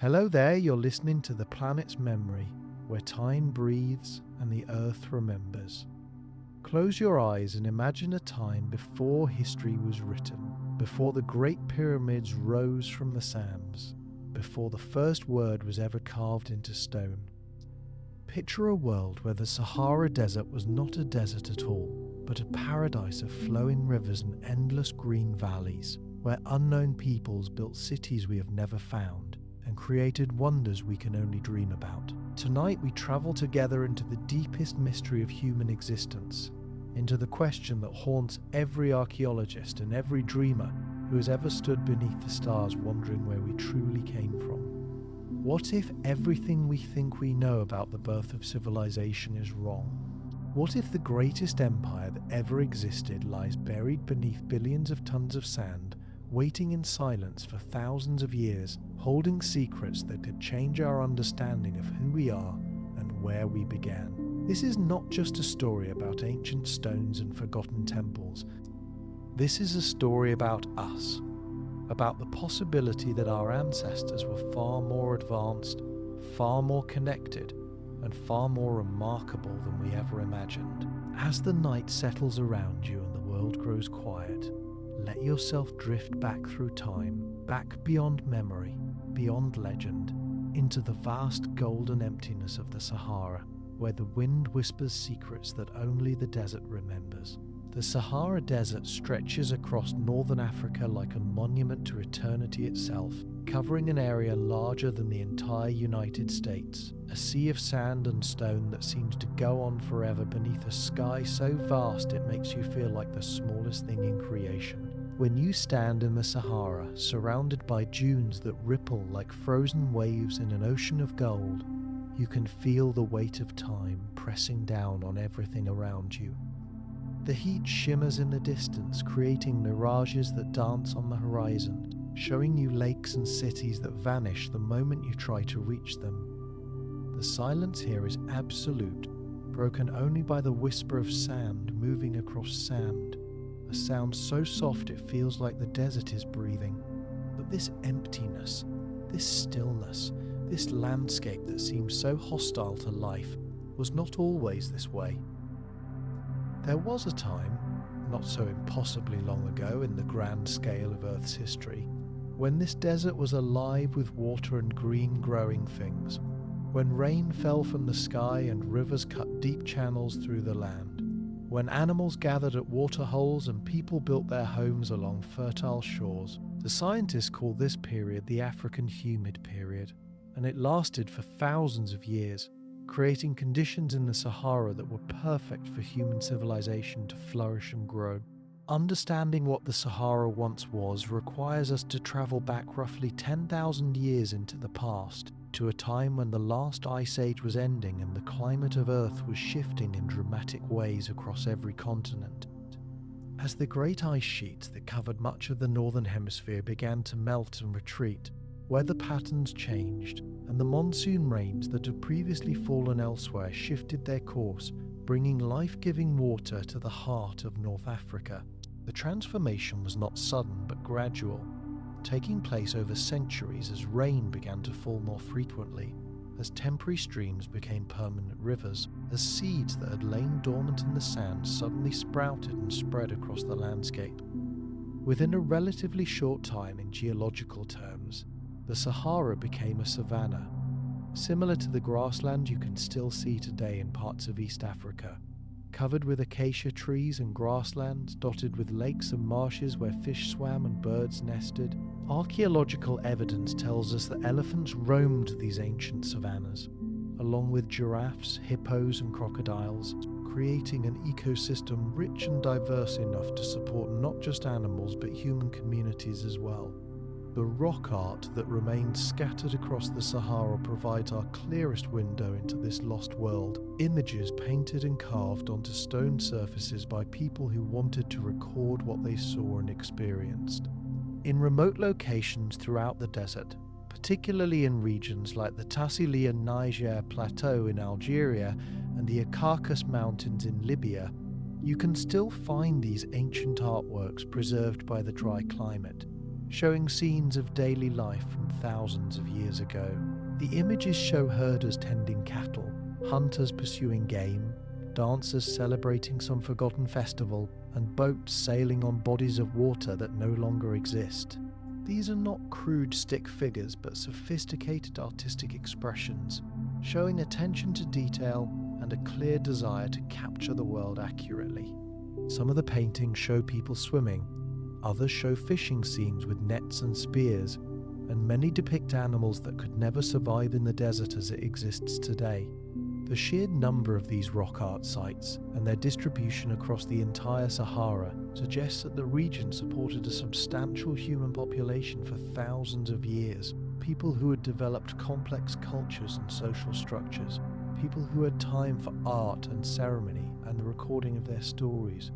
Hello there, you're listening to The Planet's Memory, where time breathes and the Earth remembers. Close your eyes and imagine a time before history was written, before the Great Pyramids rose from the sands, before the first word was ever carved into stone. Picture a world where the Sahara Desert was not a desert at all, but a paradise of flowing rivers and endless green valleys, where unknown peoples built cities we have never found and created wonders we can only dream about. Tonight we travel together into the deepest mystery of human existence, into the question that haunts every archaeologist and every dreamer who has ever stood beneath the stars wondering where we truly came from. What if everything we think we know about the birth of civilization is wrong? What if the greatest empire that ever existed lies buried beneath billions of tons of sand, waiting in silence for thousands of years, holding secrets that could change our understanding of who we are and where we began? This is not just a story about ancient stones and forgotten temples. This is a story about us, about the possibility that our ancestors were far more advanced, far more connected, and far more remarkable than we ever imagined. As the night settles around you and the world grows quiet, let yourself drift back through time, back beyond memory, beyond legend, into the vast golden emptiness of the Sahara, where the wind whispers secrets that only the desert remembers. The Sahara Desert stretches across northern Africa like a monument to eternity itself, covering an area larger than the entire United States, a sea of sand and stone that seems to go on forever beneath a sky so vast it makes you feel like the smallest thing in creation. When you stand in the Sahara, surrounded by dunes that ripple like frozen waves in an ocean of gold, you can feel the weight of time pressing down on everything around you. The heat shimmers in the distance, creating mirages that dance on the horizon, showing you lakes and cities that vanish the moment you try to reach them. The silence here is absolute, broken only by the whisper of sand moving across sand, a sound so soft it feels like the desert is breathing. But this emptiness, this stillness, this landscape that seems so hostile to life was not always this way. There was a time, not so impossibly long ago in the grand scale of Earth's history, when this desert was alive with water and green growing things, when rain fell from the sky and rivers cut deep channels through the land, when animals gathered at water holes and people built their homes along fertile shores. The scientists call this period the African Humid Period, and it lasted for thousands of years, creating conditions in the Sahara that were perfect for human civilization to flourish and grow. Understanding what the Sahara once was requires us to travel back roughly 10,000 years into the past, to a time when the last ice age was ending and the climate of Earth was shifting in dramatic ways across every continent. As the great ice sheets that covered much of the northern hemisphere began to melt and retreat, weather patterns changed, and the monsoon rains that had previously fallen elsewhere shifted their course, bringing life-giving water to the heart of North Africa. The transformation was not sudden but gradual, taking place over centuries as rain began to fall more frequently, as temporary streams became permanent rivers, as seeds that had lain dormant in the sand suddenly sprouted and spread across the landscape. Within a relatively short time in geological terms, the Sahara became a savanna, similar to the grassland you can still see today in parts of East Africa, covered with acacia trees and grasslands, dotted with lakes and marshes where fish swam and birds nested. Archaeological evidence tells us that elephants roamed these ancient savannas, along with giraffes, hippos and crocodiles, creating an ecosystem rich and diverse enough to support not just animals but human communities as well. The rock art that remains scattered across the Sahara provides our clearest window into this lost world, images painted and carved onto stone surfaces by people who wanted to record what they saw and experienced. In remote locations throughout the desert, particularly in regions like the Tassilian Niger Plateau in Algeria and the Caucasus Mountains in Libya, you can still find these ancient artworks preserved by the dry climate. showing scenes of daily life from thousands of years ago. The images show herders tending cattle, hunters pursuing game, dancers celebrating some forgotten festival, and boats sailing on bodies of water that no longer exist. These are not crude stick figures but sophisticated artistic expressions, showing attention to detail and a clear desire to capture the world accurately. Some of the paintings show people swimming, others show fishing scenes with nets and spears, and many depict animals that could never survive in the desert as it exists today. The sheer number of these rock art sites and their distribution across the entire Sahara suggests that the region supported a substantial human population for thousands of years, people who had developed complex cultures and social structures, people who had time for art and ceremony and the recording of their stories.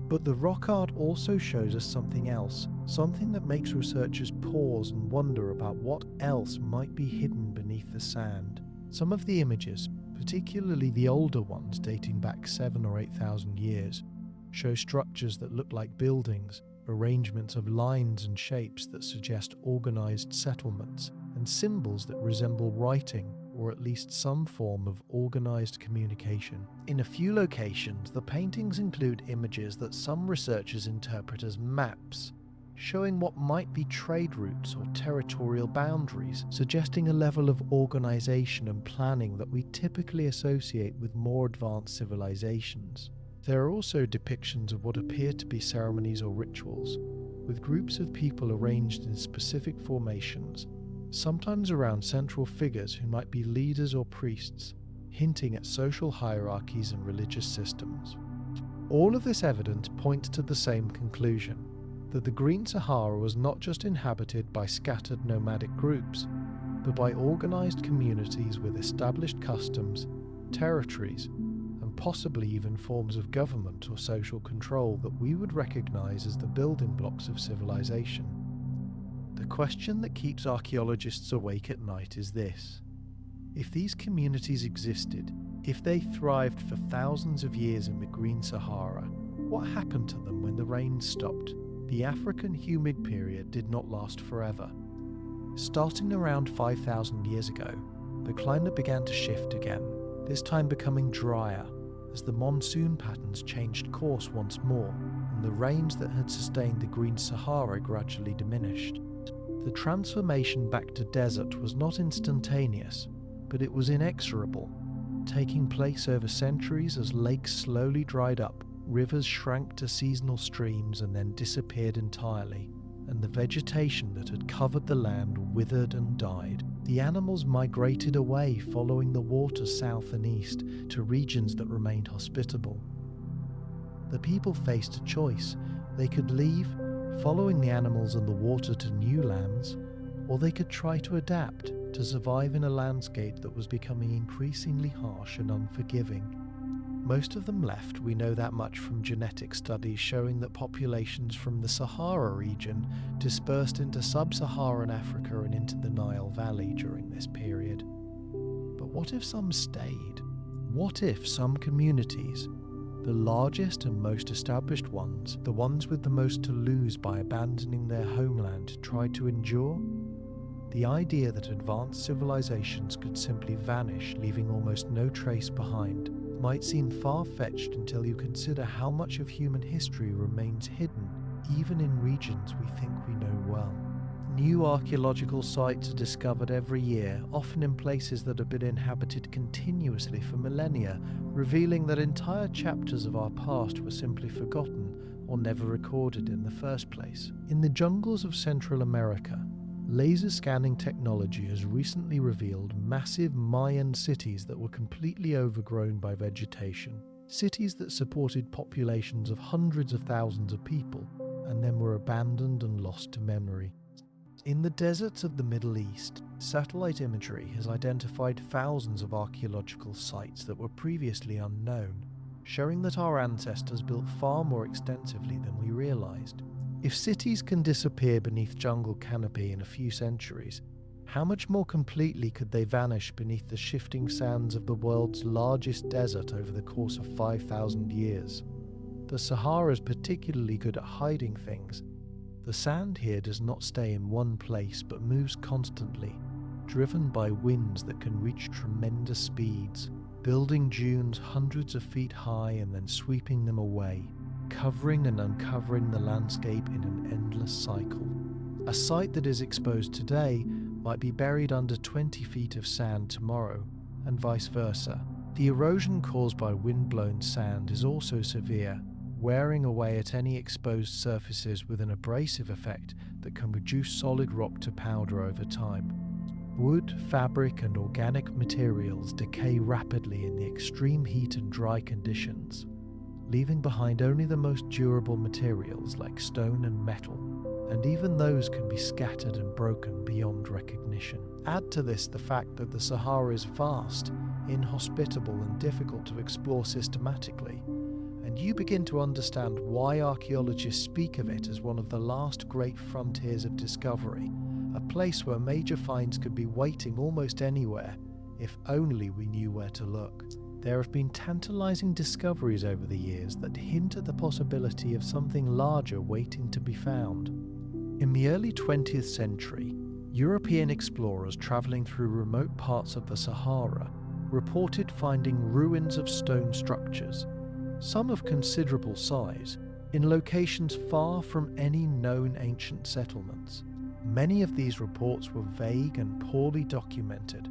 But the rock art also shows us something else, something that makes researchers pause and wonder about what else might be hidden beneath the sand. Some of the images, particularly the older ones dating back 7,000 or 8,000 years, show structures that look like buildings, arrangements of lines and shapes that suggest organized settlements, and symbols that resemble writing or at least some form of organized communication. In a few locations, the paintings include images that some researchers interpret as maps, showing what might be trade routes or territorial boundaries, suggesting a level of organization and planning that we typically associate with more advanced civilizations. There are also depictions of what appear to be ceremonies or rituals, with groups of people arranged in specific formations, sometimes around central figures who might be leaders or priests, hinting at social hierarchies and religious systems. All of this evidence points to the same conclusion, that the Green Sahara was not just inhabited by scattered nomadic groups, but by organized communities with established customs, territories, and possibly even forms of government or social control that we would recognize as the building blocks of civilization. The question that keeps archaeologists awake at night is this: if these communities existed, if they thrived for thousands of years in the Green Sahara, what happened to them when the rains stopped? The African humid period did not last forever. Starting around 5,000 years ago, the climate began to shift again, this time becoming drier, as the monsoon patterns changed course once more, and the rains that had sustained the Green Sahara gradually diminished. The transformation back to desert was not instantaneous, but it was inexorable, taking place over centuries as lakes slowly dried up, rivers shrank to seasonal streams and then disappeared entirely, and the vegetation that had covered the land withered and died. The animals migrated away, following the water south and east to regions that remained hospitable. The people faced a choice. They could leave, following the animals and the water to new lands, or they could try to adapt to survive in a landscape that was becoming increasingly harsh and unforgiving. Most of them left. We know that much from genetic studies showing that populations from the Sahara region dispersed into sub-Saharan Africa and into the Nile Valley during this period. But what if some stayed? What if some communities, the largest and most established ones, the ones with the most to lose by abandoning their homeland, tried to endure? The idea that advanced civilizations could simply vanish, leaving almost no trace behind, might seem far-fetched until you consider how much of human history remains hidden, even in regions we think we know well. New archaeological sites are discovered every year, often in places that have been inhabited continuously for millennia, revealing that entire chapters of our past were simply forgotten or never recorded in the first place. In the jungles of Central America, laser scanning technology has recently revealed massive Mayan cities that were completely overgrown by vegetation, cities that supported populations of hundreds of thousands of people and then were abandoned and lost to memory. In the deserts of the Middle East, satellite imagery has identified thousands of archaeological sites that were previously unknown, showing that our ancestors built far more extensively than we realized. If cities can disappear beneath jungle canopy in a few centuries, how much more completely could they vanish beneath the shifting sands of the world's largest desert over the course of 5,000 years? The Sahara is particularly good at hiding things. The sand here does not stay in one place but moves constantly, driven by winds that can reach tremendous speeds, building dunes hundreds of feet high and then sweeping them away, covering and uncovering the landscape in an endless cycle. A site that is exposed today might be buried under 20 feet of sand tomorrow, and vice versa. The erosion caused by wind-blown sand is also severe, wearing away at any exposed surfaces with an abrasive effect that can reduce solid rock to powder over time. Wood, fabric, and organic materials decay rapidly in the extreme heat and dry conditions, leaving behind only the most durable materials like stone and metal, and even those can be scattered and broken beyond recognition. Add to this the fact that the Sahara is vast, inhospitable, and difficult to explore systematically, and you begin to understand why archaeologists speak of it as one of the last great frontiers of discovery, a place where major finds could be waiting almost anywhere, if only we knew where to look. There have been tantalizing discoveries over the years that hint at the possibility of something larger waiting to be found. In the early 20th century, European explorers traveling through remote parts of the Sahara reported finding ruins of stone structures, some of considerable size, in locations far from any known ancient settlements. Many of these reports were vague and poorly documented,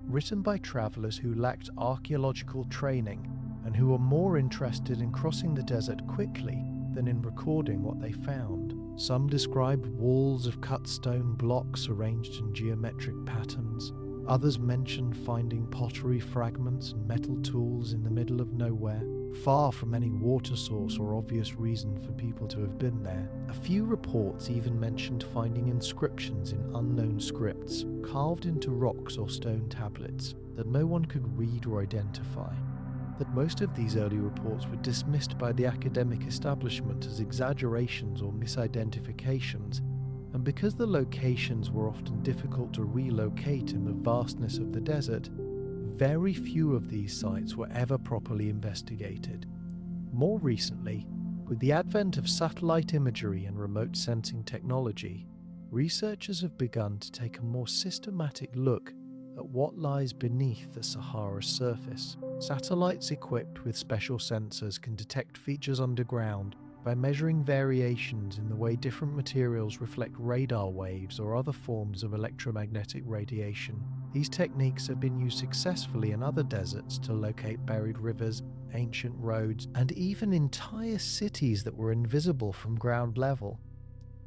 written by travelers who lacked archaeological training and who were more interested in crossing the desert quickly than in recording what they found. Some described walls of cut stone blocks arranged in geometric patterns. Others mentioned finding pottery fragments and metal tools in the middle of nowhere, far from any water source or obvious reason for people to have been there. A few reports even mentioned finding inscriptions in unknown scripts, carved into rocks or stone tablets, that no one could read or identify. That most of these early reports were dismissed by the academic establishment as exaggerations or misidentifications, and because the locations were often difficult to relocate in the vastness of the desert, very few of these sites were ever properly investigated. More recently, with the advent of satellite imagery and remote sensing technology, researchers have begun to take a more systematic look at what lies beneath the Sahara's surface. Satellites equipped with special sensors can detect features underground by measuring variations in the way different materials reflect radar waves or other forms of electromagnetic radiation. These techniques have been used successfully in other deserts to locate buried rivers, ancient roads, and even entire cities that were invisible from ground level.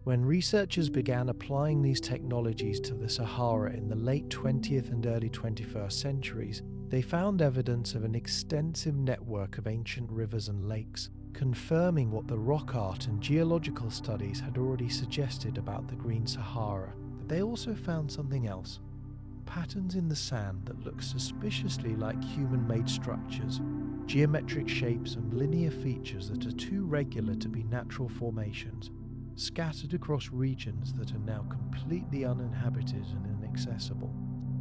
When researchers began applying these technologies to the Sahara in the late 20th and early 21st centuries, they found evidence of an extensive network of ancient rivers and lakes, confirming what the rock art and geological studies had already suggested about the Green Sahara. But they also found something else: patterns in the sand that look suspiciously like human-made structures, geometric shapes and linear features that are too regular to be natural formations, scattered across regions that are now completely uninhabited and inaccessible.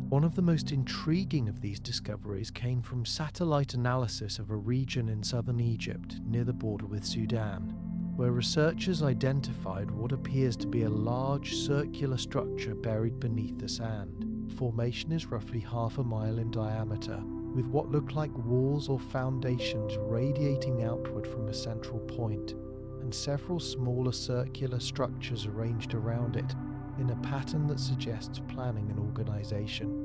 One of the most intriguing of these discoveries came from satellite analysis of a region in southern Egypt near the border with Sudan, where researchers identified what appears to be a large circular structure buried beneath the sand. Formation is roughly half a mile in diameter, with what look like walls or foundations radiating outward from a central point, and several smaller circular structures arranged around it in a pattern that suggests planning and organization.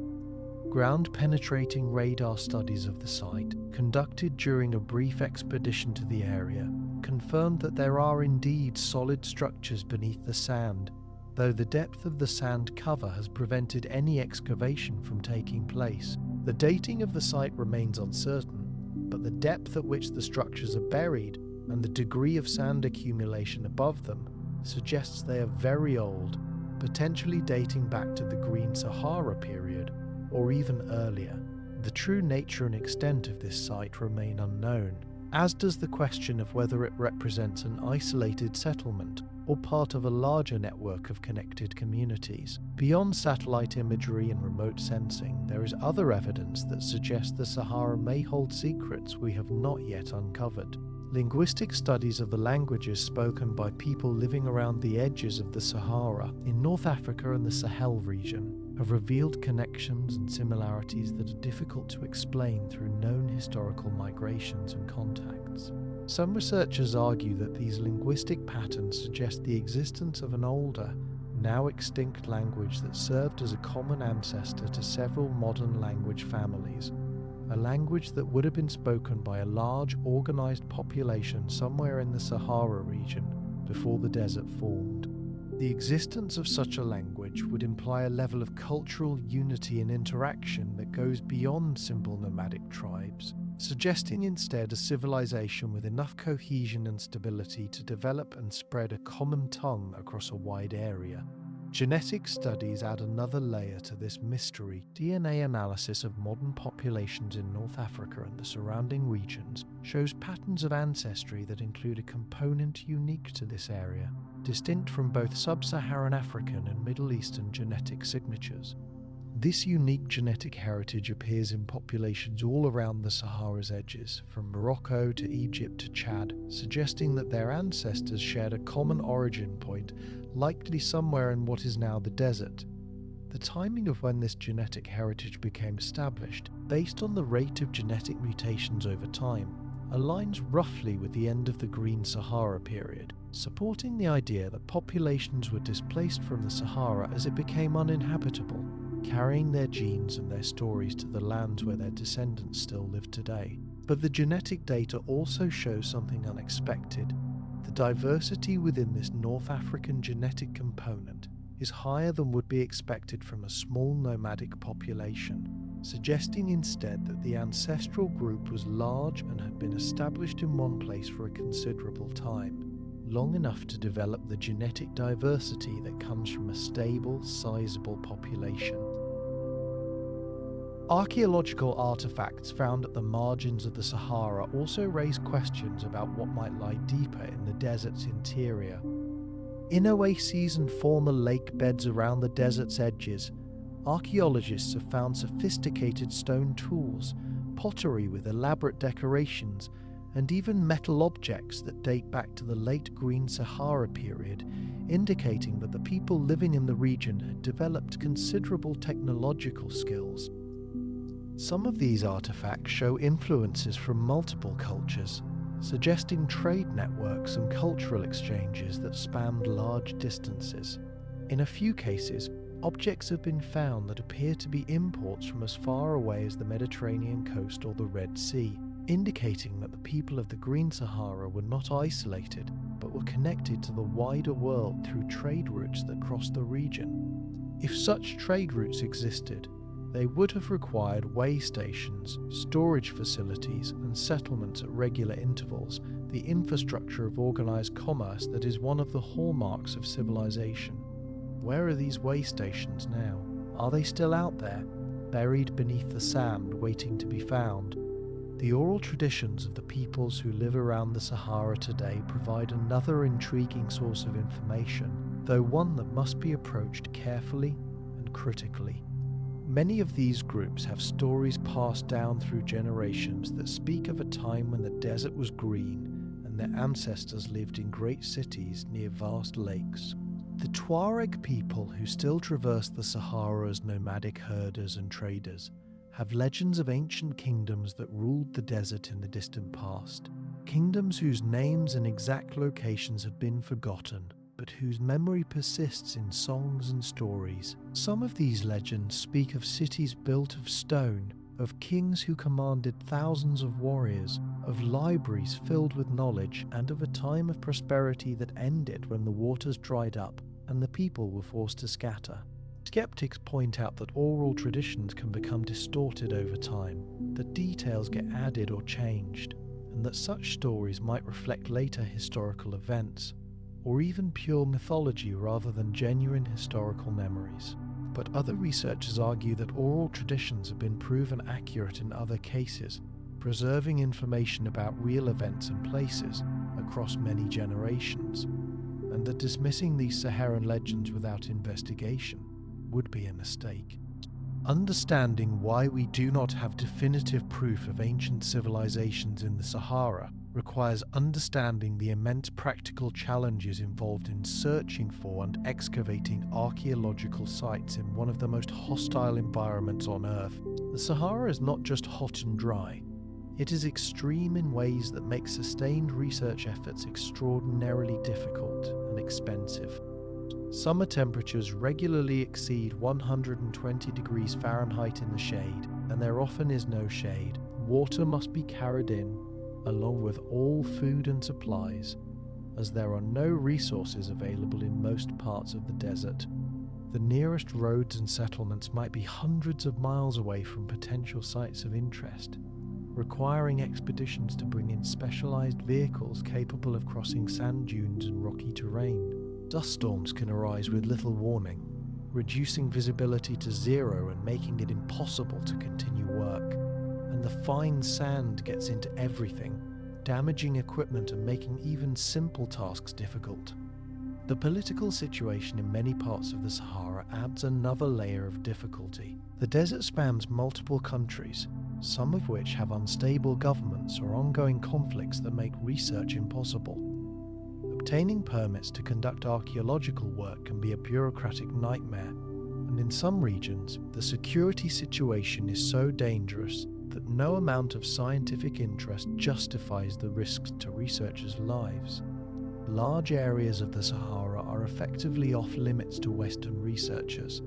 Ground-penetrating radar studies of the site, conducted during a brief expedition to the area, confirmed that there are indeed solid structures beneath the sand, though the depth of the sand cover has prevented any excavation from taking place. The dating of the site remains uncertain, but the depth at which the structures are buried and the degree of sand accumulation above them suggests they are very old, potentially dating back to the Green Sahara period, or even earlier. The true nature and extent of this site remain unknown, as does the question of whether it represents an isolated settlement or part of a larger network of connected communities. Beyond satellite imagery and remote sensing, there is other evidence that suggests the Sahara may hold secrets we have not yet uncovered. Linguistic studies of the languages spoken by people living around the edges of the Sahara in North Africa and the Sahel region have revealed connections and similarities that are difficult to explain through known historical migrations and contacts. Some researchers argue that these linguistic patterns suggest the existence of an older, now extinct language that served as a common ancestor to several modern language families, a language that would have been spoken by a large, organized population somewhere in the Sahara region before the desert formed. The existence of such a language would imply a level of cultural unity and interaction that goes beyond simple nomadic tribes, suggesting instead a civilization with enough cohesion and stability to develop and spread a common tongue across a wide area. Genetic studies add another layer to this mystery. DNA analysis of modern populations in North Africa and the surrounding regions shows patterns of ancestry that include a component unique to this area, distinct from both sub-Saharan African and Middle Eastern genetic signatures. This unique genetic heritage appears in populations all around the Sahara's edges, from Morocco to Egypt to Chad, suggesting that their ancestors shared a common origin point, likely somewhere in what is now the desert. The timing of when this genetic heritage became established, based on the rate of genetic mutations over time, aligns roughly with the end of the Green Sahara period, supporting the idea that populations were displaced from the Sahara as it became uninhabitable, carrying their genes and their stories to the lands where their descendants still live today. But the genetic data also shows something unexpected. The diversity within this North African genetic component is higher than would be expected from a small nomadic population, suggesting instead that the ancestral group was large and had been established in one place for a considerable time, long enough to develop the genetic diversity that comes from a stable, sizable population. Archaeological artifacts found at the margins of the Sahara also raise questions about what might lie deeper in the desert's interior. In oases and former lake beds around the desert's edges, archaeologists have found sophisticated stone tools, pottery with elaborate decorations, and even metal objects that date back to the late Green Sahara period, indicating that the people living in the region had developed considerable technological skills. Some of these artifacts show influences from multiple cultures, suggesting trade networks and cultural exchanges that spanned large distances. In a few cases, objects have been found that appear to be imports from as far away as the Mediterranean coast or the Red Sea, indicating that the people of the Green Sahara were not isolated, but were connected to the wider world through trade routes that crossed the region. If such trade routes existed, they would have required way stations, storage facilities, and settlements at regular intervals, the infrastructure of organized commerce that is one of the hallmarks of civilization. Where are these way stations now? Are they still out there, buried beneath the sand, waiting to be found? The oral traditions of the peoples who live around the Sahara today provide another intriguing source of information, though one that must be approached carefully and critically. Many of these groups have stories passed down through generations that speak of a time when the desert was green and their ancestors lived in great cities near vast lakes. The Tuareg people who still traverse the Sahara as nomadic herders and traders have legends of ancient kingdoms that ruled the desert in the distant past, kingdoms whose names and exact locations have been forgotten, but whose memory persists in songs and stories. Some of these legends speak of cities built of stone, of kings who commanded thousands of warriors, of libraries filled with knowledge, and of a time of prosperity that ended when the waters dried up and the people were forced to scatter. Skeptics point out that oral traditions can become distorted over time, that details get added or changed, and that such stories might reflect later historical events, or even pure mythology rather than genuine historical memories. But other researchers argue that oral traditions have been proven accurate in other cases, preserving information about real events and places across many generations, and that dismissing these Saharan legends without investigation would be a mistake. Understanding why we do not have definitive proof of ancient civilizations in the Sahara requires understanding the immense practical challenges involved in searching for and excavating archaeological sites in one of the most hostile environments on Earth. The Sahara is not just hot and dry. It is extreme in ways that make sustained research efforts extraordinarily difficult and expensive. Summer temperatures regularly exceed 120 degrees Fahrenheit in the shade, and there often is no shade. Water must be carried in, along with all food and supplies, as there are no resources available in most parts of the desert. The nearest roads and settlements might be hundreds of miles away from potential sites of interest, requiring expeditions to bring in specialized vehicles capable of crossing sand dunes and rocky terrain. Dust storms can arise with little warning, reducing visibility to zero and making it impossible to continue work. And the fine sand gets into everything, damaging equipment and making even simple tasks difficult. The political situation in many parts of the Sahara adds another layer of difficulty. The desert spans multiple countries, some of which have unstable governments or ongoing conflicts that make research impossible. Obtaining permits to conduct archaeological work can be a bureaucratic nightmare, and in some regions, the security situation is so dangerous that no amount of scientific interest justifies the risks to researchers' lives. Large areas of the Sahara are effectively off limits to Western researchers,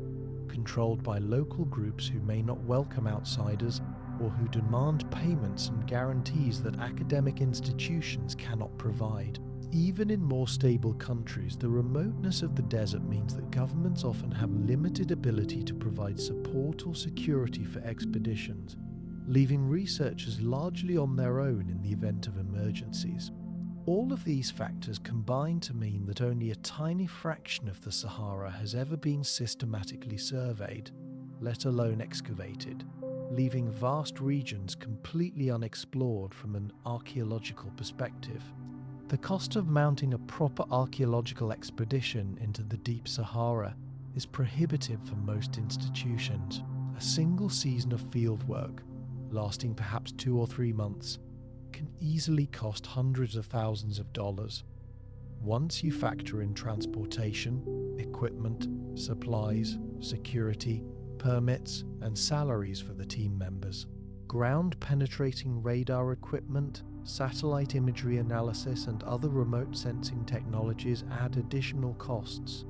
controlled by local groups who may not welcome outsiders or who demand payments and guarantees that academic institutions cannot provide. Even in more stable countries, the remoteness of the desert means that governments often have limited ability to provide support or security for expeditions, leaving researchers largely on their own in the event of emergencies. All of these factors combine to mean that only a tiny fraction of the Sahara has ever been systematically surveyed, let alone excavated, leaving vast regions completely unexplored from an archaeological perspective. The cost of mounting a proper archaeological expedition into the deep Sahara is prohibitive for most institutions. A single season of fieldwork, lasting perhaps 2 or 3 months, can easily cost hundreds of thousands of dollars. Once you factor in transportation, equipment, supplies, security, permits, and salaries for the team members. Ground-penetrating radar equipment, satellite imagery analysis, and other remote sensing technologies add additional costs.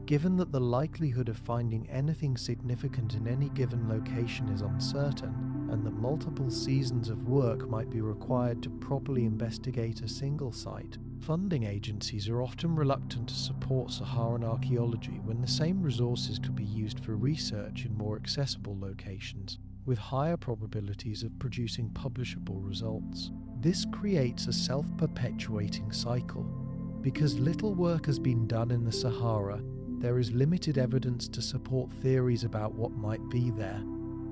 Given that the likelihood of finding anything significant in any given location is uncertain, and that multiple seasons of work might be required to properly investigate a single site, funding agencies are often reluctant to support Saharan archaeology when the same resources could be used for research in more accessible locations, with higher probabilities of producing publishable results. This creates a self-perpetuating cycle. Because little work has been done in the Sahara, there is limited evidence to support theories about what might be there,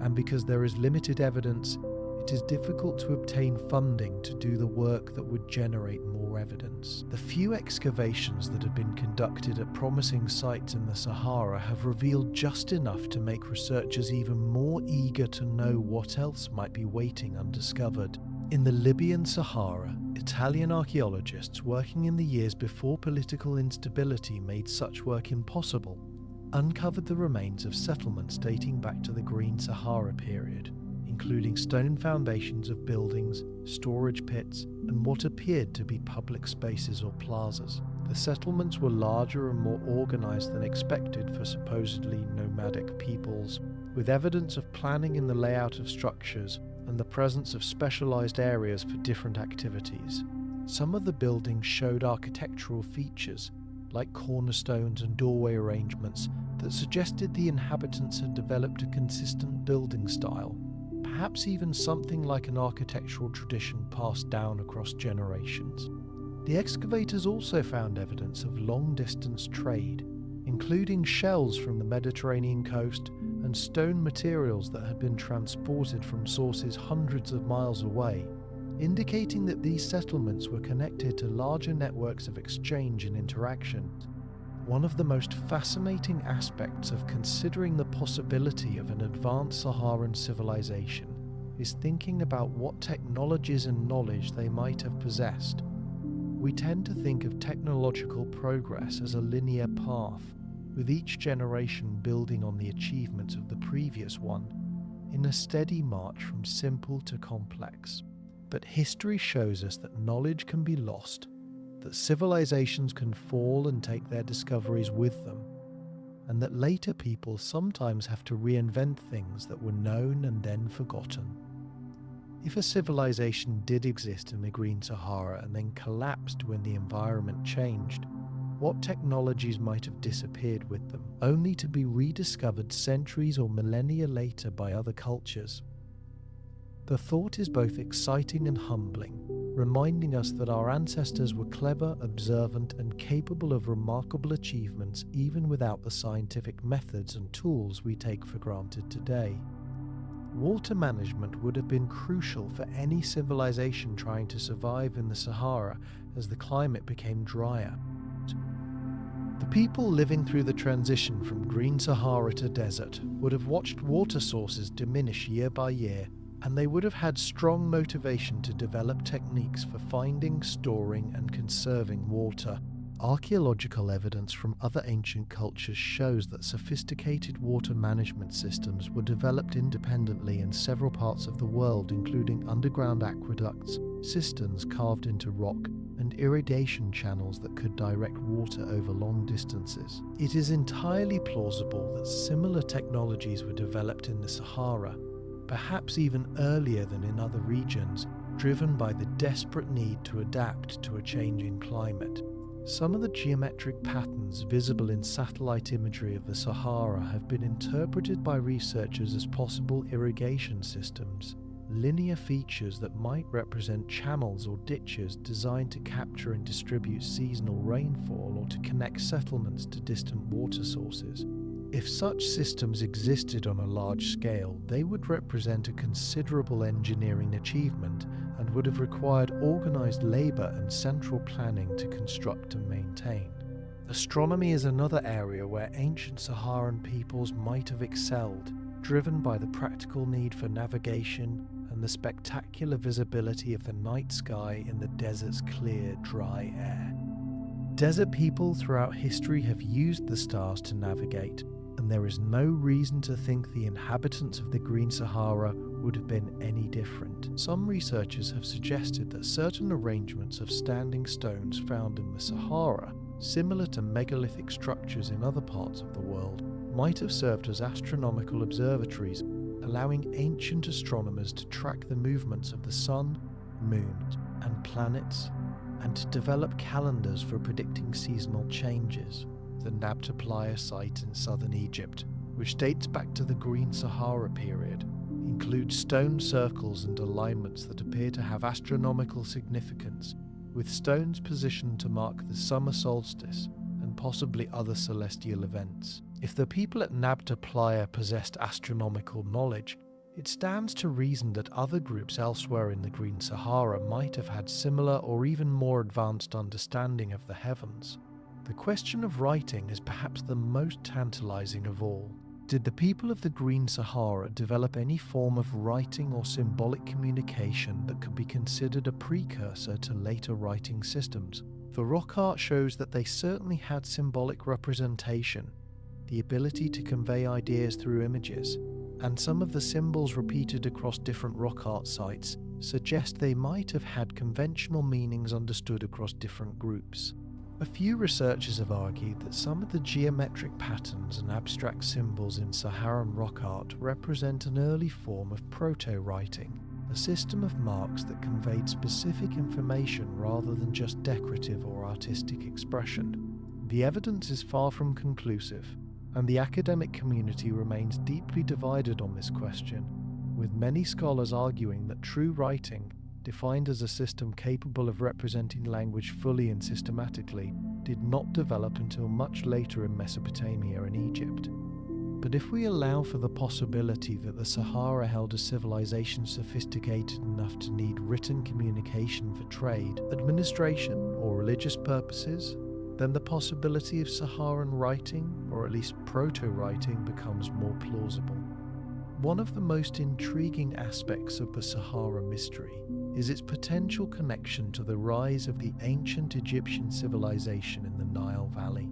and because there is limited evidence, it is difficult to obtain funding to do the work that would generate more evidence. The few excavations that have been conducted at promising sites in the Sahara have revealed just enough to make researchers even more eager to know what else might be waiting undiscovered. In the Libyan Sahara, Italian archaeologists working in the years before political instability made such work impossible, uncovered the remains of settlements dating back to the Green Sahara period, including stone foundations of buildings, storage pits, and what appeared to be public spaces or plazas. The settlements were larger and more organized than expected for supposedly nomadic peoples, with evidence of planning in the layout of structures and the presence of specialized areas for different activities. Some of the buildings showed architectural features, like cornerstones and doorway arrangements, that suggested the inhabitants had developed a consistent building style, perhaps even something like an architectural tradition passed down across generations. The excavators also found evidence of long-distance trade, including shells from the Mediterranean coast and stone materials that had been transported from sources hundreds of miles away, indicating that these settlements were connected to larger networks of exchange and interaction. One of the most fascinating aspects of considering the possibility of an advanced Saharan civilization is thinking about what technologies and knowledge they might have possessed. We tend to think of technological progress as a linear path, with each generation building on the achievements of the previous one, in a steady march from simple to complex. But history shows us that knowledge can be lost, that civilizations can fall and take their discoveries with them, and that later people sometimes have to reinvent things that were known and then forgotten. If a civilization did exist in the Green Sahara and then collapsed when the environment changed, what technologies might have disappeared with them, only to be rediscovered centuries or millennia later by other cultures? The thought is both exciting and humbling, reminding us that our ancestors were clever, observant, and capable of remarkable achievements even without the scientific methods and tools we take for granted today. Water management would have been crucial for any civilization trying to survive in the Sahara as the climate became drier. The people living through the transition from Green Sahara to desert would have watched water sources diminish year by year, and they would have had strong motivation to develop techniques for finding, storing, and conserving water. Archaeological evidence from other ancient cultures shows that sophisticated water management systems were developed independently in several parts of the world, including underground aqueducts, cisterns carved into rock, and irrigation channels that could direct water over long distances. It is entirely plausible that similar technologies were developed in the Sahara, perhaps even earlier than in other regions, driven by the desperate need to adapt to a changing climate. Some of the geometric patterns visible in satellite imagery of the Sahara have been interpreted by researchers as possible irrigation systems, linear features that might represent channels or ditches designed to capture and distribute seasonal rainfall or to connect settlements to distant water sources. If such systems existed on a large scale, they would represent a considerable engineering achievement and would have required organized labor and central planning to construct and maintain. Astronomy is another area where ancient Saharan peoples might have excelled, driven by the practical need for navigation and the spectacular visibility of the night sky in the desert's clear, dry air. Desert people throughout history have used the stars to navigate, and there is no reason to think the inhabitants of the Green Sahara would have been any different. Some researchers have suggested that certain arrangements of standing stones found in the Sahara, similar to megalithic structures in other parts of the world, might have served as astronomical observatories, allowing ancient astronomers to track the movements of the sun, moon, and planets, and to develop calendars for predicting seasonal changes. The Nabta Playa site in southern Egypt, which dates back to the Green Sahara period, includes stone circles and alignments that appear to have astronomical significance, with stones positioned to mark the summer solstice and possibly other celestial events. If the people at Nabta Playa possessed astronomical knowledge, it stands to reason that other groups elsewhere in the Green Sahara might have had similar or even more advanced understanding of the heavens. The question of writing is perhaps the most tantalizing of all. Did the people of the Green Sahara develop any form of writing or symbolic communication that could be considered a precursor to later writing systems? The rock art shows that they certainly had symbolic representation, the ability to convey ideas through images, and some of the symbols repeated across different rock art sites suggest they might have had conventional meanings understood across different groups. A few researchers have argued that some of the geometric patterns and abstract symbols in Saharan rock art represent an early form of proto-writing, a system of marks that conveyed specific information rather than just decorative or artistic expression. The evidence is far from conclusive, and the academic community remains deeply divided on this question, with many scholars arguing that true writing, defined as a system capable of representing language fully and systematically, did not develop until much later in Mesopotamia and Egypt. But if we allow for the possibility that the Sahara held a civilization sophisticated enough to need written communication for trade, administration, or religious purposes, then the possibility of Saharan writing, or at least proto-writing, becomes more plausible. One of the most intriguing aspects of the Sahara mystery is its potential connection to the rise of the ancient Egyptian civilization in the Nile Valley.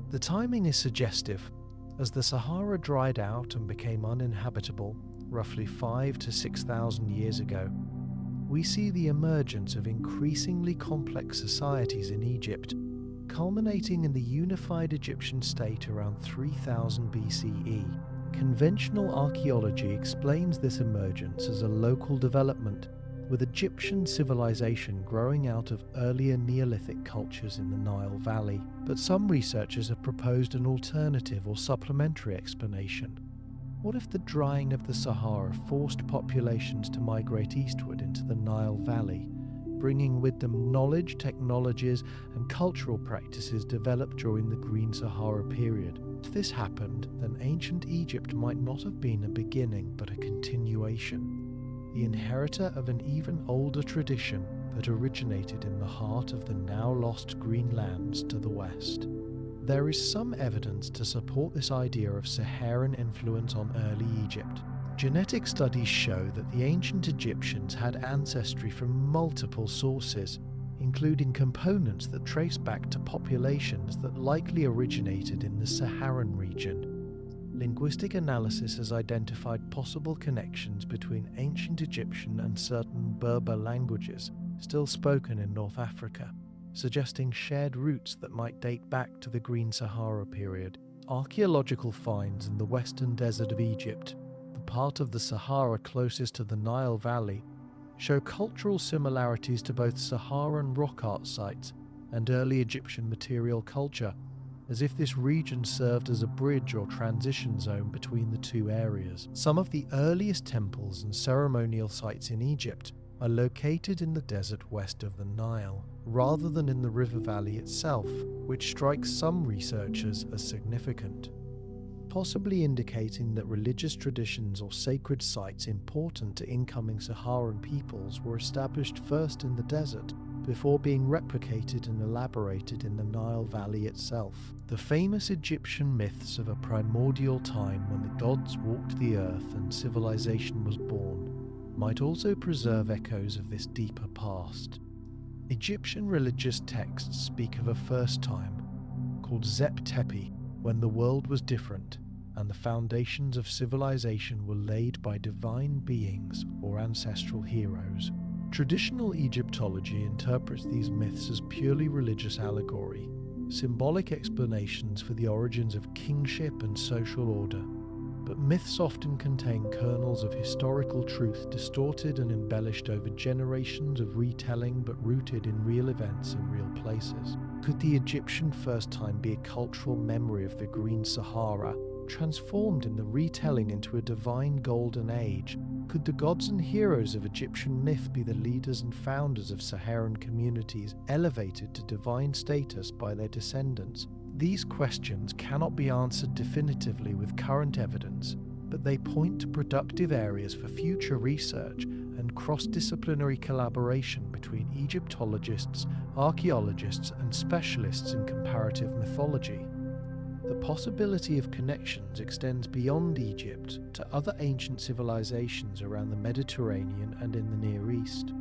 The timing is suggestive, as the Sahara dried out and became uninhabitable roughly 5,000 to 6,000 years ago. We see the emergence of increasingly complex societies in Egypt, culminating in the unified Egyptian state around 3000 BCE. Conventional archaeology explains this emergence as a local development, with Egyptian civilization growing out of earlier Neolithic cultures in the Nile Valley. But some researchers have proposed an alternative or supplementary explanation. What if the drying of the Sahara forced populations to migrate eastward into the Nile Valley, bringing with them knowledge, technologies, and cultural practices developed during the Green Sahara period? If this happened, then ancient Egypt might not have been a beginning but a continuation, the inheritor of an even older tradition that originated in the heart of the now lost green lands to the west. There is some evidence to support this idea of Saharan influence on early Egypt. Genetic studies show that the ancient Egyptians had ancestry from multiple sources, including components that trace back to populations that likely originated in the Saharan region. Linguistic analysis has identified possible connections between ancient Egyptian and certain Berber languages still spoken in North Africa, suggesting shared roots that might date back to the Green Sahara period. Archaeological finds in the western desert of Egypt, the part of the Sahara closest to the Nile Valley, show cultural similarities to both Saharan rock art sites and early Egyptian material culture, as if this region served as a bridge or transition zone between the two areas. Some of the earliest temples and ceremonial sites in Egypt are located in the desert west of the Nile, rather than in the river valley itself, which strikes some researchers as significant, possibly indicating that religious traditions or sacred sites important to incoming Saharan peoples were established first in the desert before being replicated and elaborated in the Nile Valley itself. The famous Egyptian myths of a primordial time when the gods walked the earth and civilization was born might also preserve echoes of this deeper past. Egyptian religious texts speak of a first time, called Zep Tepi, when the world was different and the foundations of civilization were laid by divine beings or ancestral heroes. Traditional Egyptology interprets these myths as purely religious allegory, symbolic explanations for the origins of kingship and social order. But myths often contain kernels of historical truth distorted and embellished over generations of retelling but rooted in real events and real places. Could the Egyptian first time be a cultural memory of the Green Sahara, transformed in the retelling into a divine golden age? Could the gods and heroes of Egyptian myth be the leaders and founders of Saharan communities, elevated to divine status by their descendants? These questions cannot be answered definitively with current evidence, but they point to productive areas for future research and cross-disciplinary collaboration between Egyptologists, archaeologists, and specialists in comparative mythology. The possibility of connections extends beyond Egypt to other ancient civilizations around the Mediterranean and in the Near East.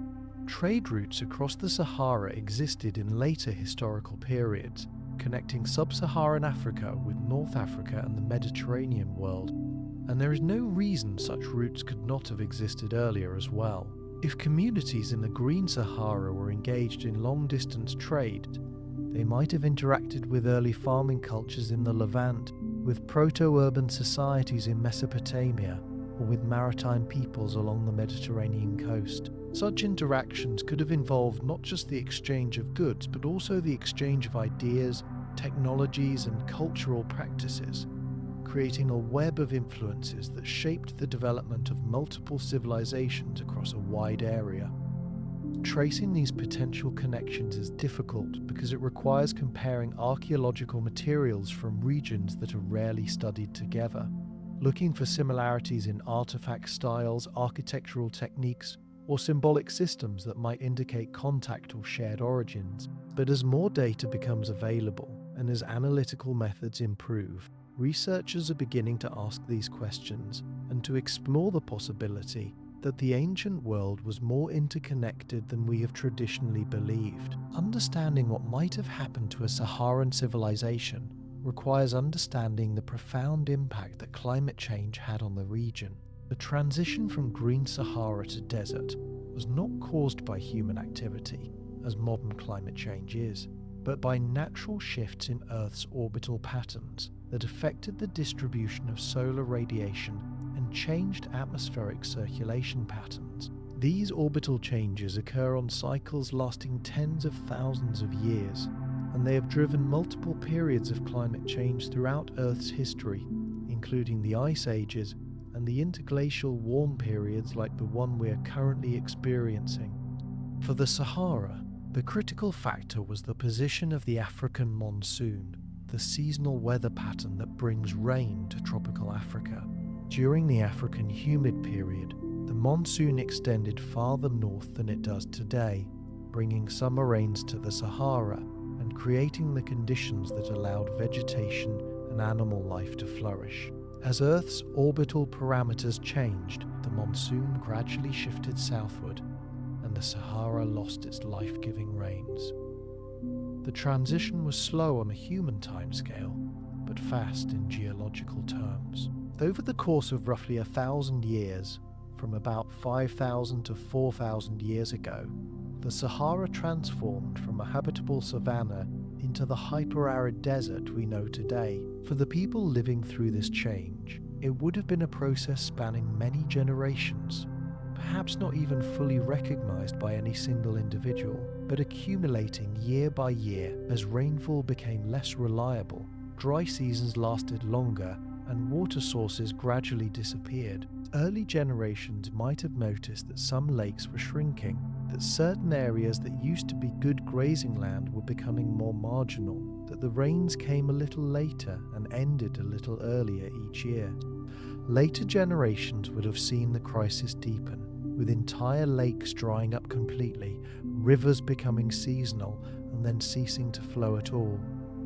Trade routes across the Sahara existed in later historical periods, connecting sub-Saharan Africa with North Africa and the Mediterranean world, and there is no reason such routes could not have existed earlier as well. If communities in the Green Sahara were engaged in long-distance trade, they might have interacted with early farming cultures in the Levant, with proto-urban societies in Mesopotamia, or with maritime peoples along the Mediterranean coast. Such interactions could have involved not just the exchange of goods, but also the exchange of ideas, technologies, and cultural practices, creating a web of influences that shaped the development of multiple civilizations across a wide area. Tracing these potential connections is difficult because it requires comparing archaeological materials from regions that are rarely studied together, looking for similarities in artifact styles, architectural techniques, or symbolic systems that might indicate contact or shared origins. But as more data becomes available and as analytical methods improve, researchers are beginning to ask these questions and to explore the possibility that the ancient world was more interconnected than we have traditionally believed. Understanding what might have happened to a Saharan civilization requires understanding the profound impact that climate change had on the region. The transition from green Sahara to desert was not caused by human activity, as modern climate change is, but by natural shifts in Earth's orbital patterns that affected the distribution of solar radiation and changed atmospheric circulation patterns. These orbital changes occur on cycles lasting tens of thousands of years, and they have driven multiple periods of climate change throughout Earth's history, including the ice ages and the interglacial warm periods like the one we are currently experiencing. For the Sahara, the critical factor was the position of the African monsoon, the seasonal weather pattern that brings rain to tropical Africa. During the African humid period, the monsoon extended farther north than it does today, bringing summer rains to the Sahara and creating the conditions that allowed vegetation and animal life to flourish. As Earth's orbital parameters changed, the monsoon gradually shifted southward, and the Sahara lost its life-giving rains. The transition was slow on a human timescale, but fast in geological terms. Over the course of roughly 1,000 years, from about 5,000 to 4,000 years ago, the Sahara transformed from a habitable savanna into the hyper-arid desert we know today. For the people living through this change, it would have been a process spanning many generations, perhaps not even fully recognized by any single individual, but accumulating year by year as rainfall became less reliable, dry seasons lasted longer, and water sources gradually disappeared. Early generations might have noticed that some lakes were shrinking, that certain areas that used to be good grazing land were becoming more marginal, that the rains came a little later and ended a little earlier each year. Later generations would have seen the crisis deepen, with entire lakes drying up completely, rivers becoming seasonal and then ceasing to flow at all,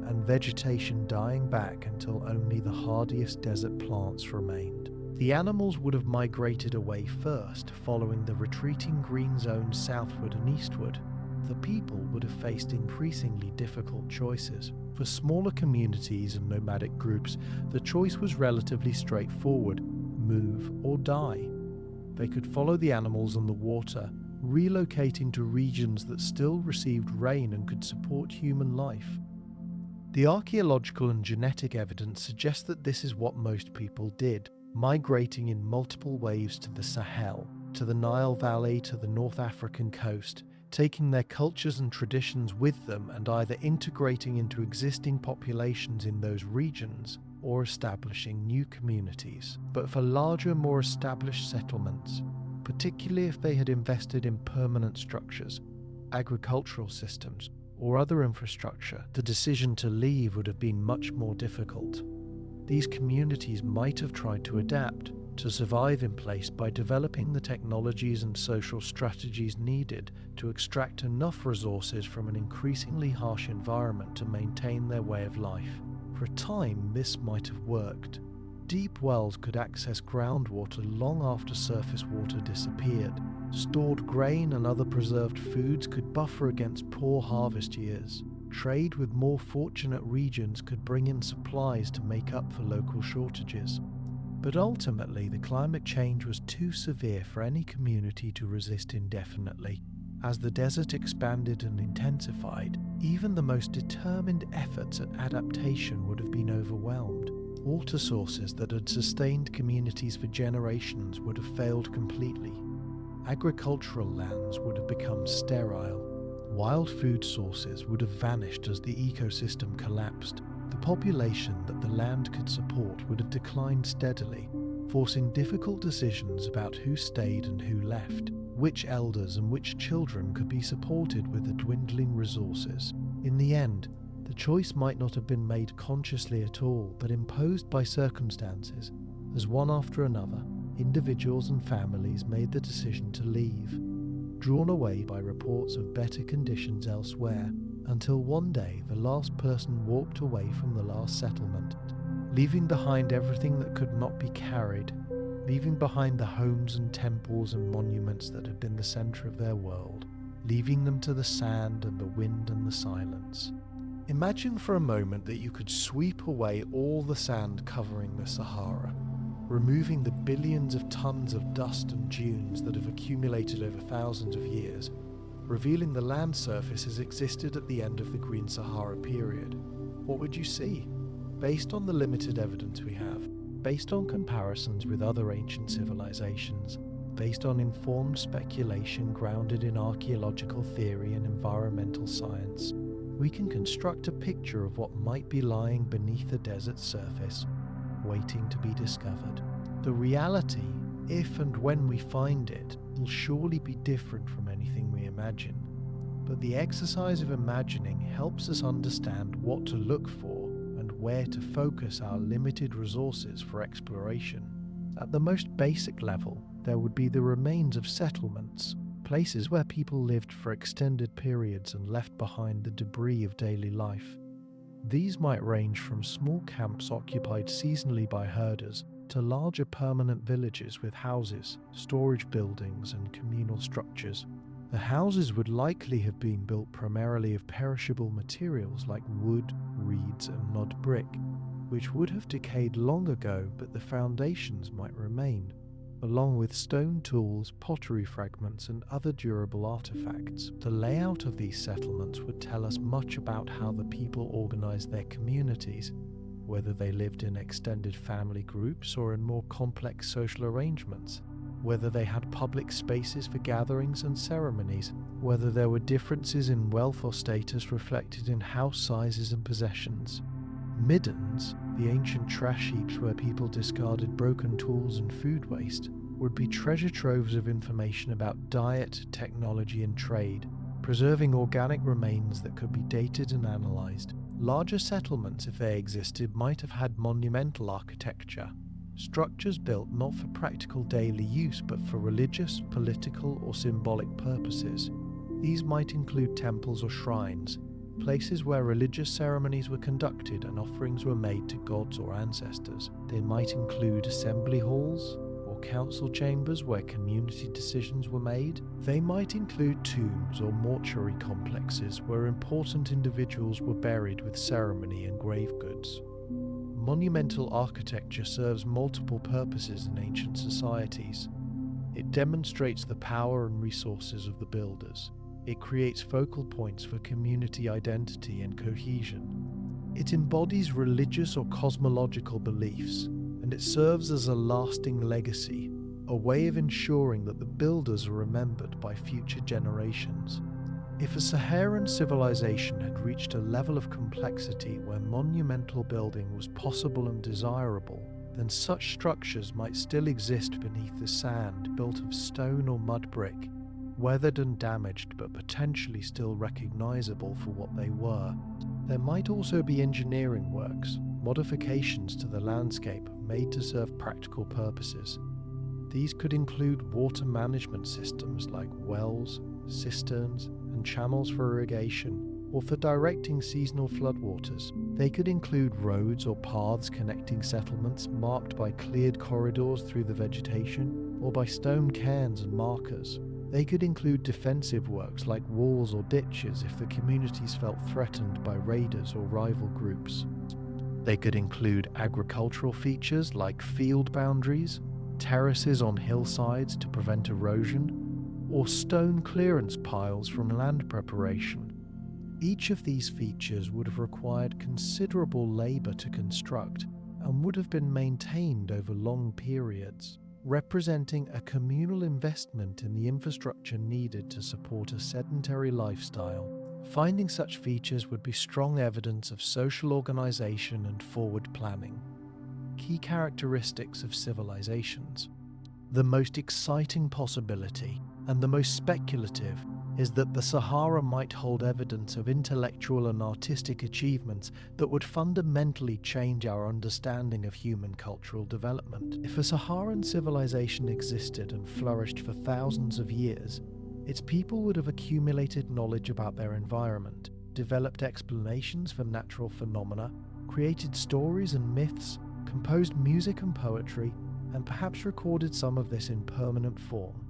and vegetation dying back until only the hardiest desert plants remained. The animals would have migrated away first, following the retreating green zones southward and eastward. The people would have faced increasingly difficult choices. For smaller communities and nomadic groups, the choice was relatively straightforward: move or die. They could follow the animals and the water, relocating to regions that still received rain and could support human life. The archaeological and genetic evidence suggests that this is what most people did, migrating in multiple waves to the Sahel, to the Nile Valley, to the North African coast, taking their cultures and traditions with them and either integrating into existing populations in those regions or establishing new communities. But for larger, more established settlements, particularly if they had invested in permanent structures, agricultural systems, or other infrastructure, the decision to leave would have been much more difficult. These communities might have tried to adapt, to survive in place by developing the technologies and social strategies needed to extract enough resources from an increasingly harsh environment to maintain their way of life. For a time, this might have worked. Deep wells could access groundwater long after surface water disappeared. Stored grain and other preserved foods could buffer against poor harvest years. Trade with more fortunate regions could bring in supplies to make up for local shortages. But ultimately, the climate change was too severe for any community to resist indefinitely. As the desert expanded and intensified, even the most determined efforts at adaptation would have been overwhelmed. Water sources that had sustained communities for generations would have failed completely. Agricultural lands would have become sterile. Wild food sources would have vanished as the ecosystem collapsed. The population that the land could support would have declined steadily, forcing difficult decisions about who stayed and who left, which elders and which children could be supported with the dwindling resources. In the end, the choice might not have been made consciously at all, but imposed by circumstances, as one after another, individuals and families made the decision to leave, drawn away by reports of better conditions elsewhere. until one day the last person walked away from the last settlement, leaving behind everything that could not be carried, leaving behind the homes and temples and monuments that had been the center of their world, leaving them to the sand and the wind and the silence. Imagine for a moment that you could sweep away all the sand covering the Sahara, removing the billions of tons of dust and dunes that have accumulated over thousands of years, revealing the land surface as existed at the end of the Green Sahara period. What would you see? Based on the limited evidence we have, based on comparisons with other ancient civilizations, based on informed speculation grounded in archaeological theory and environmental science, we can construct a picture of what might be lying beneath the desert's surface, waiting to be discovered. The reality, if and when we find it, will surely be different from anything we imagine. But the exercise of imagining helps us understand what to look for and where to focus our limited resources for exploration. At the most basic level, there would be the remains of settlements, places where people lived for extended periods and left behind the debris of daily life. These might range from small camps occupied seasonally by herders to larger permanent villages with houses, storage buildings, and communal structures. The houses would likely have been built primarily of perishable materials like wood, reeds, and mud brick, which would have decayed long ago, but the foundations might remain, along with stone tools, pottery fragments, and other durable artifacts. The layout of these settlements would tell us much about how the people organized their communities, whether they lived in extended family groups or in more complex social arrangements, whether they had public spaces for gatherings and ceremonies, whether there were differences in wealth or status reflected in house sizes and possessions. Middens, the ancient trash heaps where people discarded broken tools and food waste, would be treasure troves of information about diet, technology, and trade, preserving organic remains that could be dated and analysed. Larger settlements, if they existed, might have had monumental architecture, structures built not for practical daily use but for religious, political, or symbolic purposes. These might include temples or shrines, places where religious ceremonies were conducted and offerings were made to gods or ancestors. They might include assembly halls or council chambers where community decisions were made. They might include tombs or mortuary complexes where important individuals were buried with ceremony and grave goods. Monumental architecture serves multiple purposes in ancient societies. It demonstrates the power and resources of the builders. It creates focal points for community identity and cohesion. It embodies religious or cosmological beliefs, and it serves as a lasting legacy, a way of ensuring that the builders are remembered by future generations. If a Saharan civilization had reached a level of complexity where monumental building was possible and desirable, then such structures might still exist beneath the sand, built of stone or mud brick, weathered and damaged but potentially still recognizable for what they were. There might also be engineering works, modifications to the landscape made to serve practical purposes. These could include water management systems like wells, cisterns, and channels for irrigation, or for directing seasonal floodwaters. They could include roads or paths connecting settlements marked by cleared corridors through the vegetation, or by stone cairns and markers. They could include defensive works like walls or ditches if the communities felt threatened by raiders or rival groups. They could include agricultural features like field boundaries, terraces on hillsides to prevent erosion, or stone clearance piles from land preparation. Each of these features would have required considerable labour to construct and would have been maintained over long periods, representing a communal investment in the infrastructure needed to support a sedentary lifestyle. Finding such features would be strong evidence of social organisation and forward planning. Key characteristics of civilizations. The most exciting possibility, and the most speculative, is that the Sahara might hold evidence of intellectual and artistic achievements that would fundamentally change our understanding of human cultural development. If a Saharan civilization existed and flourished for thousands of years, its people would have accumulated knowledge about their environment, developed explanations for natural phenomena, created stories and myths, composed music and poetry, and perhaps recorded some of this in permanent form.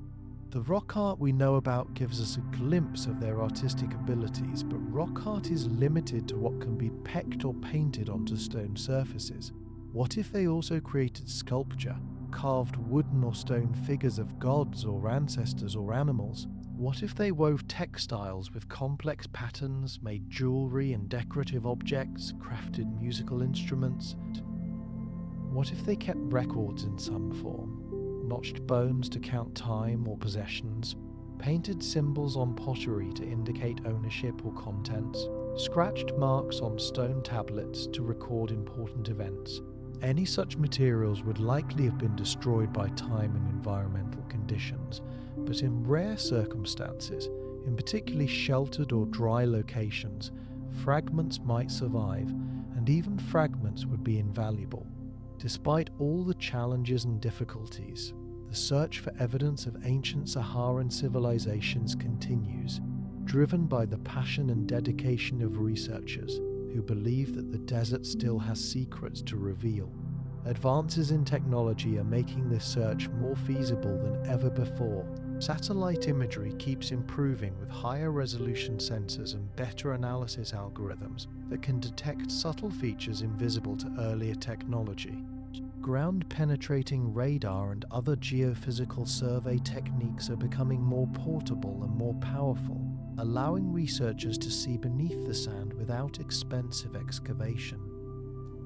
The rock art we know about gives us a glimpse of their artistic abilities, but rock art is limited to what can be pecked or painted onto stone surfaces. What if they also created sculpture, carved wooden or stone figures of gods or ancestors or animals? What if they wove textiles with complex patterns, made jewelry and decorative objects, crafted musical instruments? What if they kept records in some form? Notched bones to count time or possessions, painted symbols on pottery to indicate ownership or contents, scratched marks on stone tablets to record important events. Any such materials would likely have been destroyed by time and environmental conditions, but in rare circumstances, in particularly sheltered or dry locations, fragments might survive, and even fragments would be invaluable. Despite all the challenges and difficulties, the search for evidence of ancient Saharan civilizations continues, driven by the passion and dedication of researchers who believe that the desert still has secrets to reveal. Advances in technology are making this search more feasible than ever before. Satellite imagery keeps improving with higher resolution sensors and better analysis algorithms that can detect subtle features invisible to earlier technology. Ground-penetrating radar and other geophysical survey techniques are becoming more portable and more powerful, allowing researchers to see beneath the sand without expensive excavation.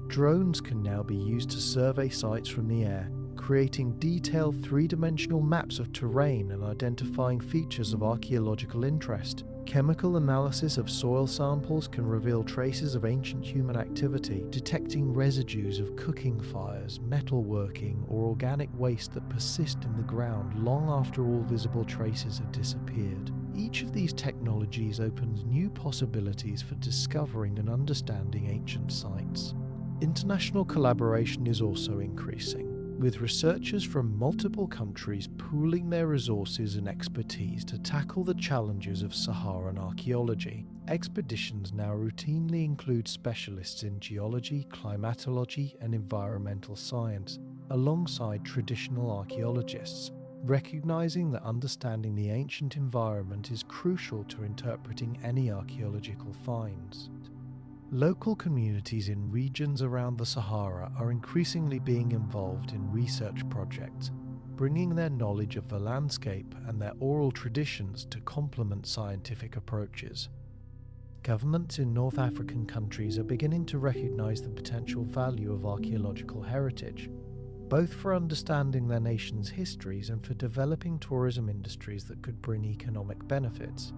Drones can now be used to survey sites from the air, creating detailed three-dimensional maps of terrain and identifying features of archaeological interest. Chemical analysis of soil samples can reveal traces of ancient human activity, detecting residues of cooking fires, metalworking, or organic waste that persist in the ground long after all visible traces have disappeared. Each of these technologies opens new possibilities for discovering and understanding ancient sites. International collaboration is also increasing, with researchers from multiple countries pooling their resources and expertise to tackle the challenges of Saharan archaeology. Expeditions now routinely include specialists in geology, climatology, and environmental science, alongside traditional archaeologists, recognizing that understanding the ancient environment is crucial to interpreting any archaeological finds. Local communities in regions around the Sahara are increasingly being involved in research projects, bringing their knowledge of the landscape and their oral traditions to complement scientific approaches. Governments in North African countries are beginning to recognize the potential value of archaeological heritage, both for understanding their nation's histories and for developing tourism industries that could bring economic benefits.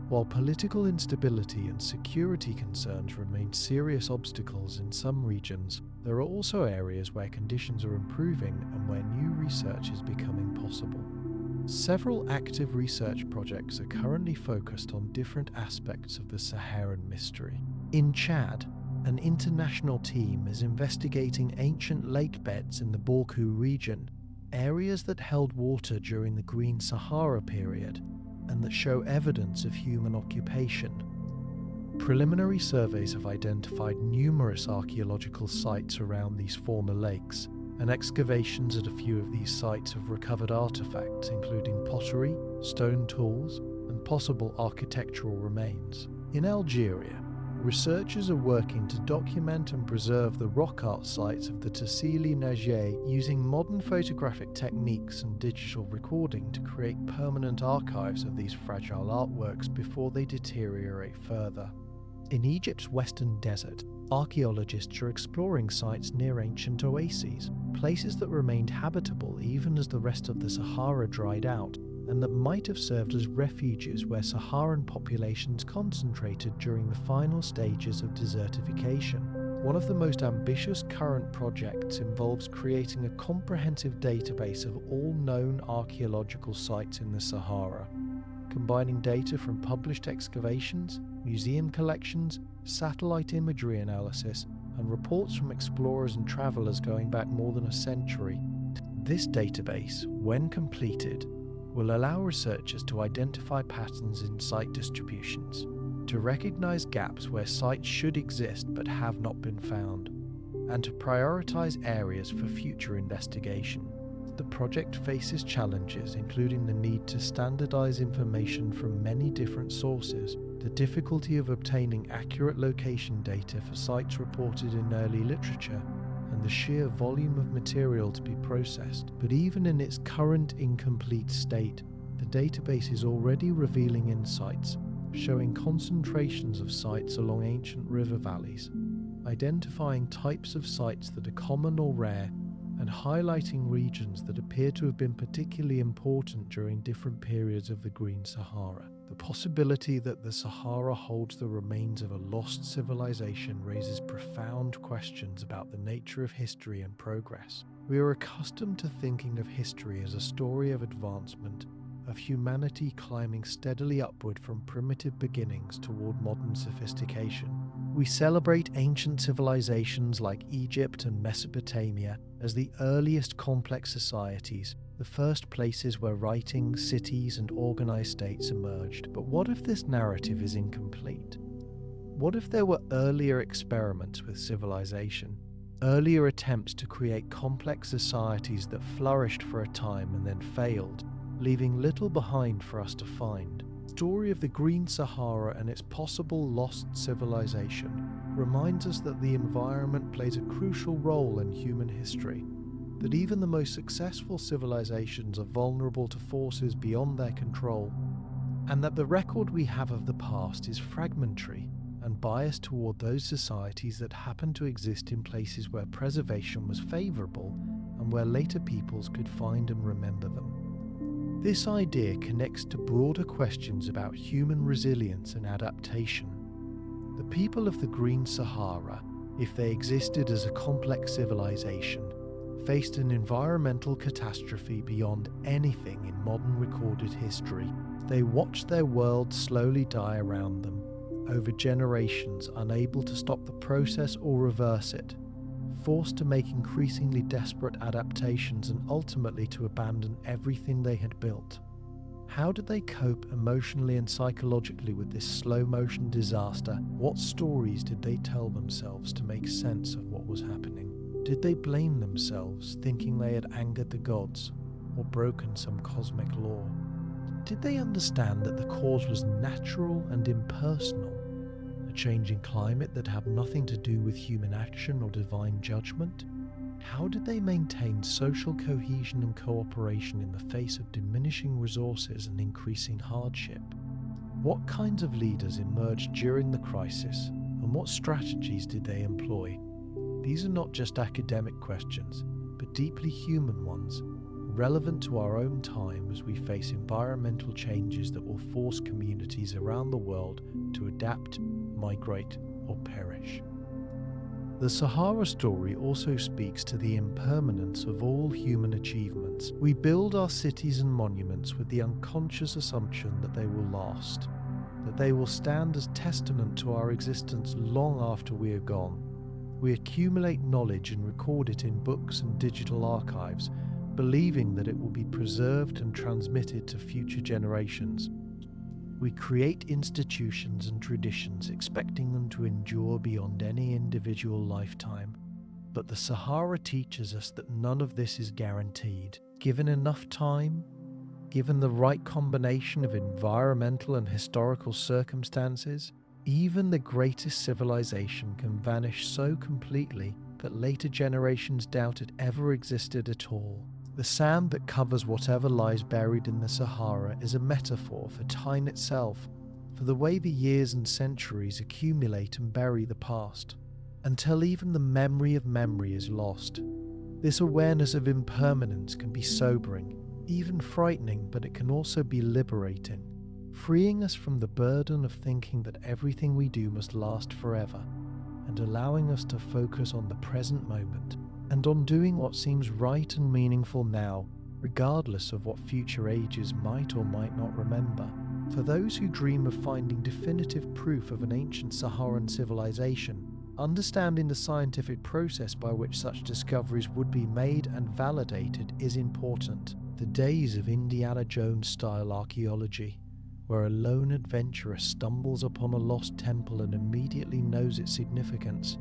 While political instability and security concerns remain serious obstacles in some regions, there are also areas where conditions are improving and where new research is becoming possible. Several active research projects are currently focused on different aspects of the Saharan mystery. In Chad, an international team is investigating ancient lake beds in the Borku region, areas that held water during the Green Sahara period, and that show evidence of human occupation. Preliminary surveys have identified numerous archaeological sites around these former lakes, and excavations at a few of these sites have recovered artifacts including pottery, stone tools, and possible architectural remains. In Algeria, researchers are working to document and preserve the rock art sites of the Tassili Najer using modern photographic techniques and digital recording to create permanent archives of these fragile artworks before they deteriorate further. In Egypt's western desert, archaeologists are exploring sites near ancient oases, places that remained habitable even as the rest of the Sahara dried out, and that might have served as refuges where Saharan populations concentrated during the final stages of desertification. One of the most ambitious current projects involves creating a comprehensive database of all known archaeological sites in the Sahara, combining data from published excavations, museum collections, satellite imagery analysis, and reports from explorers and travelers going back more than a century. This database, when completed, will allow researchers to identify patterns in site distributions, to recognize gaps where sites should exist but have not been found, and to prioritize areas for future investigation. The project faces challenges including the need to standardize information from many different sources, the difficulty of obtaining accurate location data for sites reported in early literature, and the sheer volume of material to be processed. But even in its current incomplete state, the database is already revealing insights, showing concentrations of sites along ancient river valleys, identifying types of sites that are common or rare, and highlighting regions that appear to have been particularly important during different periods of the Green Sahara. The possibility that the Sahara holds the remains of a lost civilization raises profound questions about the nature of history and progress. We are accustomed to thinking of history as a story of advancement, of humanity climbing steadily upward from primitive beginnings toward modern sophistication. We celebrate ancient civilizations like Egypt and Mesopotamia as the earliest complex societies, the first places where writing, cities, and organized states emerged. But what if this narrative is incomplete? What if there were earlier experiments with civilization, earlier attempts to create complex societies that flourished for a time and then failed, leaving little behind for us to find? The story of the Green Sahara and its possible lost civilization reminds us that the environment plays a crucial role in human history, that even the most successful civilizations are vulnerable to forces beyond their control, and that the record we have of the past is fragmentary and biased toward those societies that happen to exist in places where preservation was favorable and where later peoples could find and remember them. This idea connects to broader questions about human resilience and adaptation. The people of the Green Sahara, if they existed as a complex civilization, faced an environmental catastrophe beyond anything in modern recorded history. They watched their world slowly die around them, over generations, unable to stop the process or reverse it, forced to make increasingly desperate adaptations and ultimately to abandon everything they had built. How did they cope emotionally and psychologically with this slow-motion disaster? What stories did they tell themselves to make sense of what was happening? Did they blame themselves, thinking they had angered the gods or broken some cosmic law? Did they understand that the cause was natural and impersonal, a changing climate that had nothing to do with human action or divine judgment? How did they maintain social cohesion and cooperation in the face of diminishing resources and increasing hardship? What kinds of leaders emerged during the crisis, and what strategies did they employ? These are not just academic questions, but deeply human ones, relevant to our own time as we face environmental changes that will force communities around the world to adapt, migrate, or perish. The Sahara story also speaks to the impermanence of all human achievements. We build our cities and monuments with the unconscious assumption that they will last, that they will stand as testament to our existence long after we are gone. We accumulate knowledge and record it in books and digital archives, believing that it will be preserved and transmitted to future generations. We create institutions and traditions expecting them to endure beyond any individual lifetime. But the Sahara teaches us that none of this is guaranteed. Given enough time, given the right combination of environmental and historical circumstances, even the greatest civilization can vanish so completely that later generations doubt it ever existed at all. The sand that covers whatever lies buried in the Sahara is a metaphor for time itself, for the way the years and centuries accumulate and bury the past, until even the memory of memory is lost. This awareness of impermanence can be sobering, even frightening, but it can also be liberating, freeing us from the burden of thinking that everything we do must last forever, and allowing us to focus on the present moment and on doing what seems right and meaningful now, regardless of what future ages might or might not remember. For those who dream of finding definitive proof of an ancient Saharan civilization, understanding the scientific process by which such discoveries would be made and validated is important. The days of Indiana Jones-style archaeology, where a lone adventurer stumbles upon a lost temple and immediately knows its significance,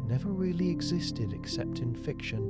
never really existed except in fiction.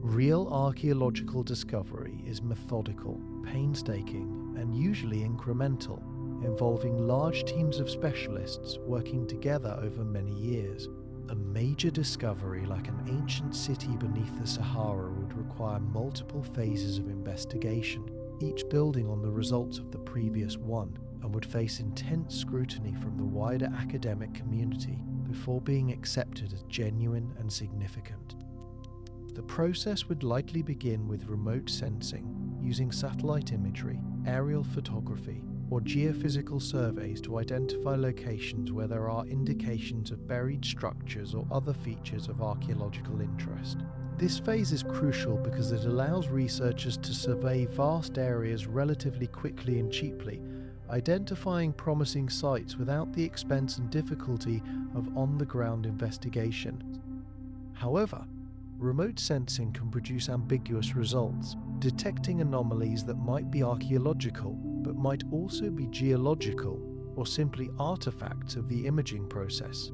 Real archaeological discovery is methodical, painstaking, and usually incremental, involving large teams of specialists working together over many years. A major discovery like an ancient city beneath the Sahara would require multiple phases of investigation, each building on the results of the previous one, and would face intense scrutiny from the wider academic community before being accepted as genuine and significant. The process would likely begin with remote sensing, using satellite imagery, aerial photography, or geophysical surveys to identify locations where there are indications of buried structures or other features of archaeological interest. This phase is crucial because it allows researchers to survey vast areas relatively quickly and cheaply, identifying promising sites without the expense and difficulty of on-the-ground investigation. However, remote sensing can produce ambiguous results, detecting anomalies that might be archaeological but might also be geological or simply artifacts of the imaging process.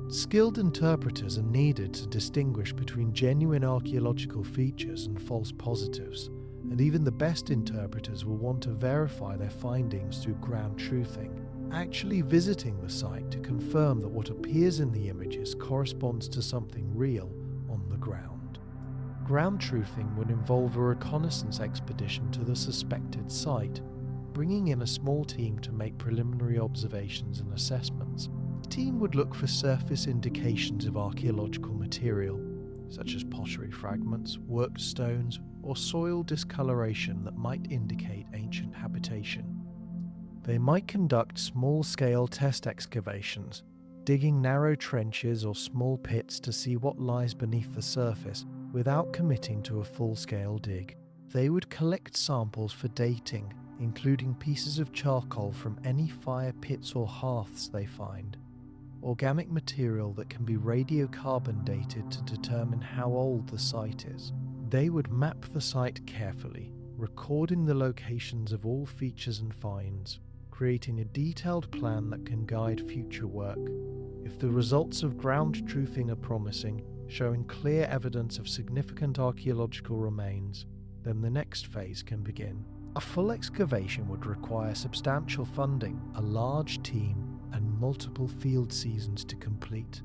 Skilled interpreters are needed to distinguish between genuine archaeological features and false positives, and even the best interpreters will want to verify their findings through ground truthing, actually visiting the site to confirm that what appears in the images corresponds to something real on the ground. Ground truthing would involve a reconnaissance expedition to the suspected site, bringing in a small team to make preliminary observations and assessments. The team would look for surface indications of archaeological material, such as pottery fragments, worked stones, or soil discoloration that might indicate ancient habitation. They might conduct small-scale test excavations, digging narrow trenches or small pits to see what lies beneath the surface without committing to a full-scale dig. They would collect samples for dating, including pieces of charcoal from any fire pits or hearths they find, organic material that can be radiocarbon dated to determine how old the site is. They would map the site carefully, recording the locations of all features and finds, creating a detailed plan that can guide future work. If the results of ground truthing are promising, showing clear evidence of significant archaeological remains, then the next phase can begin. A full excavation would require substantial funding, a large team, and multiple field seasons to complete.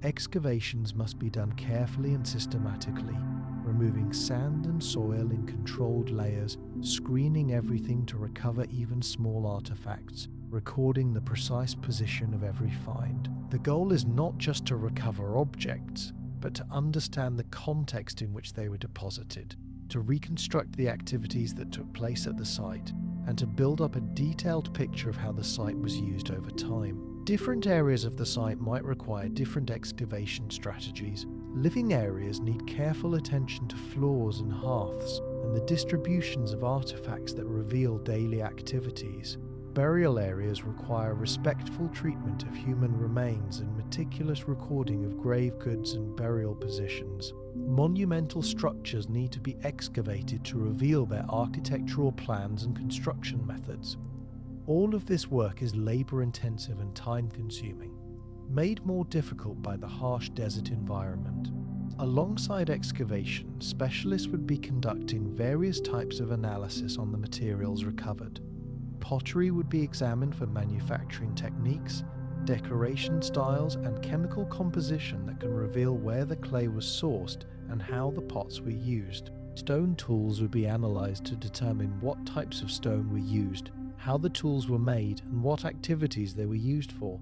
Excavations must be done carefully and systematically, removing sand and soil in controlled layers, screening everything to recover even small artifacts, recording the precise position of every find. The goal is not just to recover objects, but to understand the context in which they were deposited, to reconstruct the activities that took place at the site, and to build up a detailed picture of how the site was used over time. Different areas of the site might require different excavation strategies. Living areas need careful attention to floors and hearths, and the distributions of artifacts that reveal daily activities. Burial areas require respectful treatment of human remains and meticulous recording of grave goods and burial positions. Monumental structures need to be excavated to reveal their architectural plans and construction methods. All of this work is labor-intensive and time-consuming, made more difficult by the harsh desert environment. Alongside excavation, specialists would be conducting various types of analysis on the materials recovered. Pottery would be examined for manufacturing techniques, decoration styles, and chemical composition that can reveal where the clay was sourced and how the pots were used. Stone tools would be analysed to determine what types of stone were used, how the tools were made, and what activities they were used for.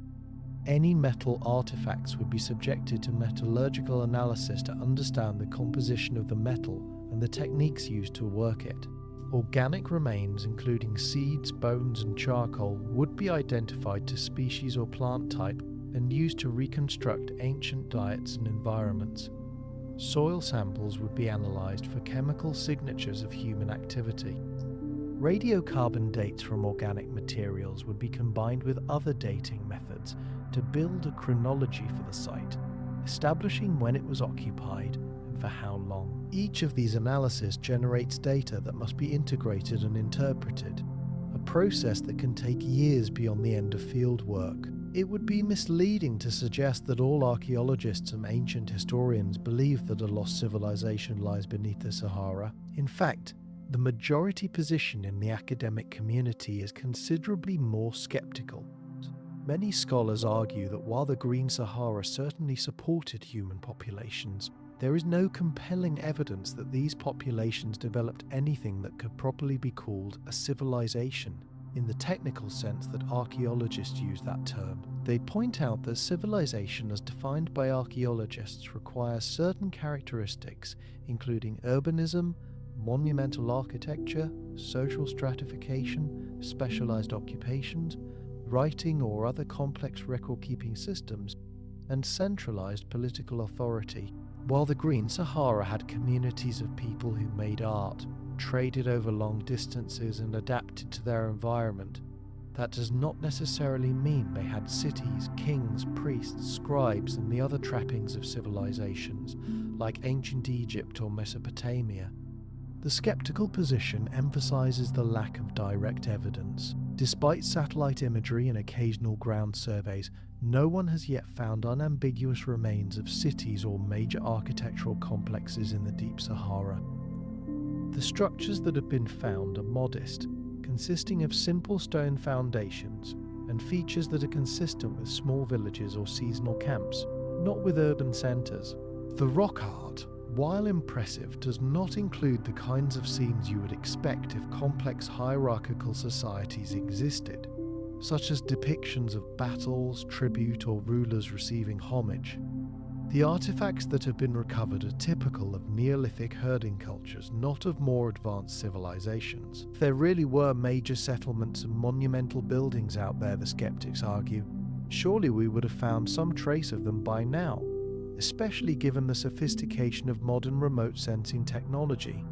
Any metal artifacts would be subjected to metallurgical analysis to understand the composition of the metal and the techniques used to work it. Organic remains, including seeds, bones, and charcoal, would be identified to species or plant type and used to reconstruct ancient diets and environments. Soil samples would be analysed for chemical signatures of human activity. Radiocarbon dates from organic materials would be combined with other dating methods to build a chronology for the site, establishing when it was occupied and for how long. Each of these analyses generates data that must be integrated and interpreted, a process that can take years beyond the end of field work. It would be misleading to suggest that all archaeologists and ancient historians believe that a lost civilization lies beneath the Sahara. In fact, the majority position in the academic community is considerably more skeptical. Many scholars argue that while the Green Sahara certainly supported human populations, there is no compelling evidence that these populations developed anything that could properly be called a civilization, in the technical sense that archaeologists use that term. They point out that civilization as defined by archaeologists requires certain characteristics, including urbanism, monumental architecture, social stratification, specialized occupations, writing or other complex record-keeping systems, and centralized political authority. While the Green Sahara had communities of people who made art, traded over long distances and adapted to their environment, that does not necessarily mean they had cities, kings, priests, scribes, and the other trappings of civilizations, like ancient Egypt or Mesopotamia. The skeptical position emphasizes the lack of direct evidence. Despite satellite imagery and occasional ground surveys, no one has yet found unambiguous remains of cities or major architectural complexes in the deep Sahara. The structures that have been found are modest, consisting of simple stone foundations and features that are consistent with small villages or seasonal camps, not with urban centres. The rock art, while impressive, does not include the kinds of scenes you would expect if complex hierarchical societies existed, such as depictions of battles, tribute, or rulers receiving homage. The artifacts that have been recovered are typical of Neolithic herding cultures, not of more advanced civilizations. If there really were major settlements and monumental buildings out there, the skeptics argue, surely we would have found some trace of them by now, especially given the sophistication of modern remote sensing technology.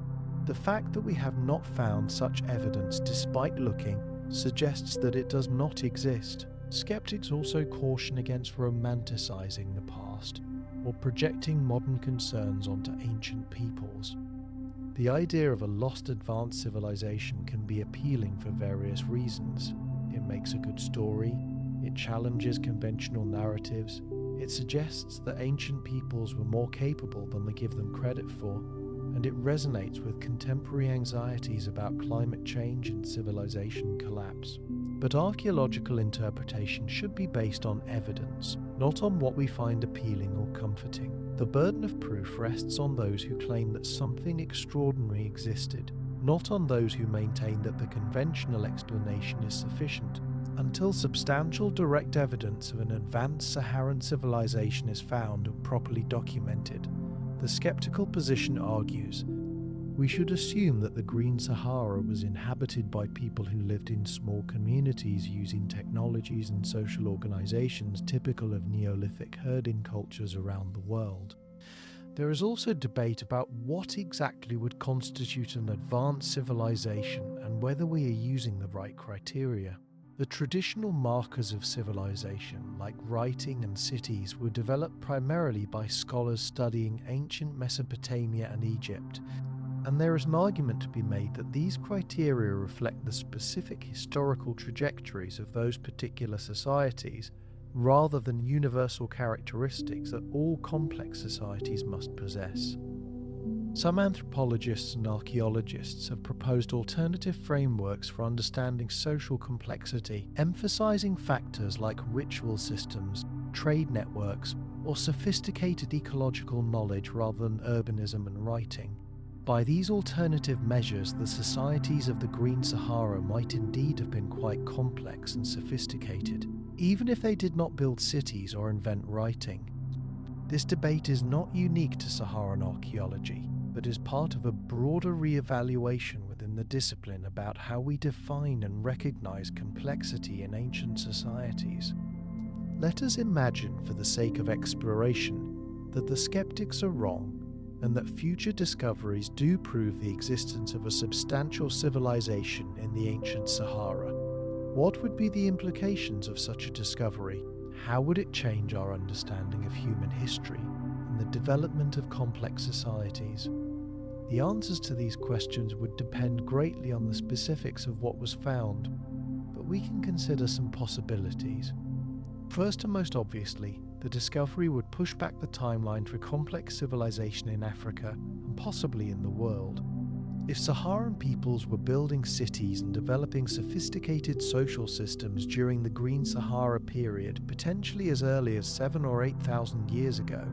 The fact that we have not found such evidence despite looking suggests that it does not exist. Skeptics also caution against romanticizing the past or projecting modern concerns onto ancient peoples. The idea of a lost advanced civilization can be appealing for various reasons. It makes a good story, it challenges conventional narratives, it suggests that ancient peoples were more capable than we give them credit for, and it resonates with contemporary anxieties about climate change and civilization collapse. But archaeological interpretation should be based on evidence, not on what we find appealing or comforting. The burden of proof rests on those who claim that something extraordinary existed, not on those who maintain that the conventional explanation is sufficient. Until substantial direct evidence of an advanced Saharan civilization is found and properly documented, the skeptical position argues, we should assume that the Green Sahara was inhabited by people who lived in small communities using technologies and social organizations typical of Neolithic herding cultures around the world. There is also debate about what exactly would constitute an advanced civilization and whether we are using the right criteria. The traditional markers of civilization, like writing and cities, were developed primarily by scholars studying ancient Mesopotamia and Egypt, and there is an argument to be made that these criteria reflect the specific historical trajectories of those particular societies, rather than universal characteristics that all complex societies must possess. Some anthropologists and archaeologists have proposed alternative frameworks for understanding social complexity, emphasizing factors like ritual systems, trade networks, or sophisticated ecological knowledge rather than urbanism and writing. By these alternative measures, the societies of the Green Sahara might indeed have been quite complex and sophisticated, even if they did not build cities or invent writing. This debate is not unique to Saharan archaeology, but is part of a broader re-evaluation within the discipline about how we define and recognize complexity in ancient societies. Let us imagine, for the sake of exploration, that the skeptics are wrong and that future discoveries do prove the existence of a substantial civilization in the ancient Sahara. What would be the implications of such a discovery? How would it change our understanding of human history and the development of complex societies? The answers to these questions would depend greatly on the specifics of what was found, but we can consider some possibilities. First and most obviously, the discovery would push back the timeline for complex civilization in Africa and possibly in the world. If Saharan peoples were building cities and developing sophisticated social systems during the Green Sahara period, potentially as early as 7,000 or 8,000 years ago,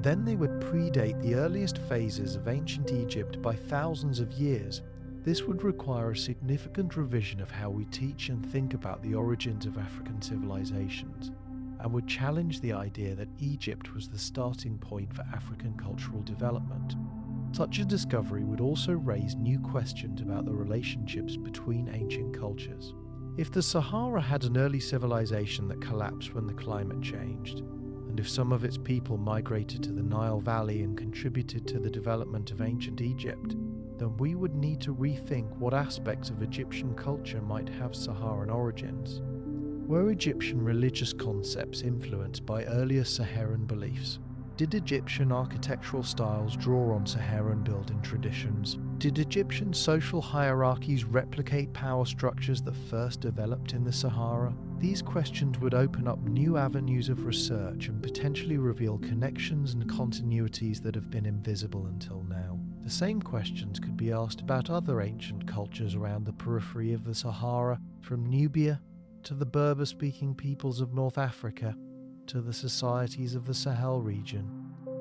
then they would predate the earliest phases of ancient Egypt by thousands of years. This would require a significant revision of how we teach and think about the origins of African civilizations, and would challenge the idea that Egypt was the starting point for African cultural development. Such a discovery would also raise new questions about the relationships between ancient cultures. If the Sahara had an early civilization that collapsed when the climate changed, and if some of its people migrated to the Nile Valley and contributed to the development of ancient Egypt, then we would need to rethink what aspects of Egyptian culture might have Saharan origins. Were Egyptian religious concepts influenced by earlier Saharan beliefs? Did Egyptian architectural styles draw on Saharan building traditions? Did Egyptian social hierarchies replicate power structures that first developed in the Sahara? These questions would open up new avenues of research and potentially reveal connections and continuities that have been invisible until now. The same questions could be asked about other ancient cultures around the periphery of the Sahara, from Nubia to the Berber-speaking peoples of North Africa to the societies of the Sahel region.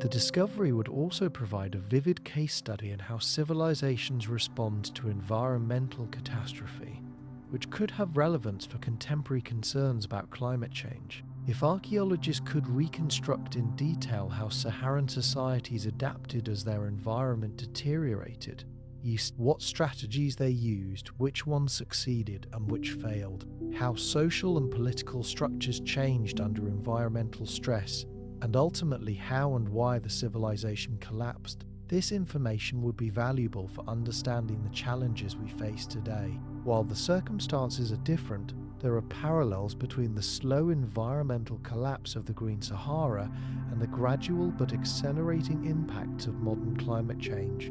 The discovery would also provide a vivid case study in how civilizations respond to environmental catastrophe, which could have relevance for contemporary concerns about climate change. If archaeologists could reconstruct in detail how Saharan societies adapted as their environment deteriorated, what strategies they used, which ones succeeded and which failed, how social and political structures changed under environmental stress, and ultimately how and why the civilization collapsed, this information would be valuable for understanding the challenges we face today. While the circumstances are different, there are parallels between the slow environmental collapse of the Green Sahara and the gradual but accelerating impacts of modern climate change.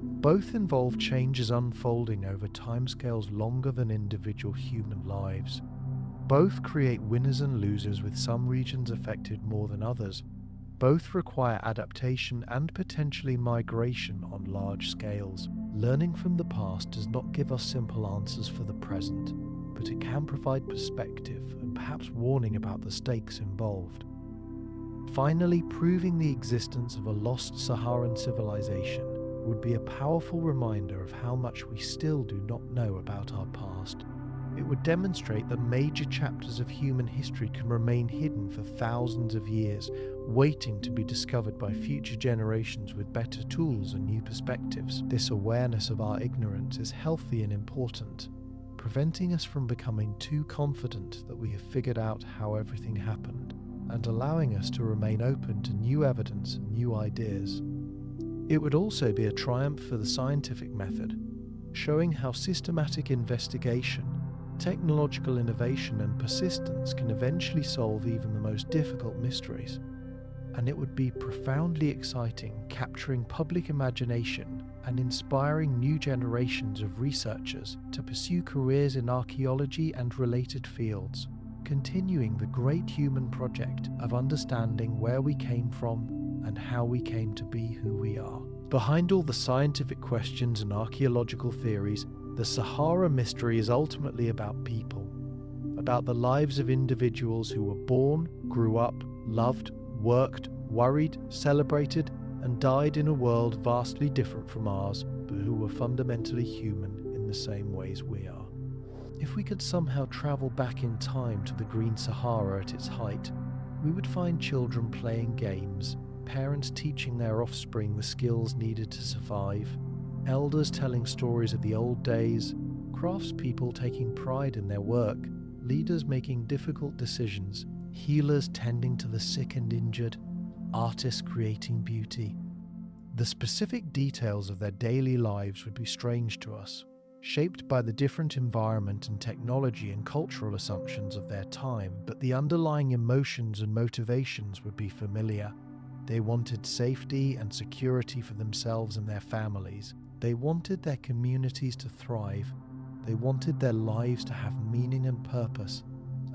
Both involve changes unfolding over timescales longer than individual human lives. Both create winners and losers, with some regions affected more than others. Both require adaptation and potentially migration on large scales. Learning from the past does not give us simple answers for the present, but it can provide perspective and perhaps warning about the stakes involved. Finally, proving the existence of a lost Saharan civilization would be a powerful reminder of how much we still do not know about our past. It would demonstrate that major chapters of human history can remain hidden for thousands of years, waiting to be discovered by future generations with better tools and new perspectives. This awareness of our ignorance is healthy and important, preventing us from becoming too confident that we have figured out how everything happened, and allowing us to remain open to new evidence and new ideas. It would also be a triumph for the scientific method, showing how systematic investigation, technological innovation and persistence can eventually solve even the most difficult mysteries. And it would be profoundly exciting, capturing public imagination and inspiring new generations of researchers to pursue careers in archaeology and related fields, continuing the great human project of understanding where we came from and how we came to be who we are. Behind all the scientific questions and archaeological theories, the Sahara mystery is ultimately about people, about the lives of individuals who were born, grew up, loved, worked, worried, celebrated, and died in a world vastly different from ours, but who were fundamentally human in the same ways we are. If we could somehow travel back in time to the Green Sahara at its height, we would find children playing games, parents teaching their offspring the skills needed to survive, elders telling stories of the old days, craftspeople taking pride in their work, leaders making difficult decisions, healers tending to the sick and injured, artists creating beauty. The specific details of their daily lives would be strange to us, shaped by the different environment and technology and cultural assumptions of their time, but the underlying emotions and motivations would be familiar. They wanted safety and security for themselves and their families. They wanted their communities to thrive. They wanted their lives to have meaning and purpose.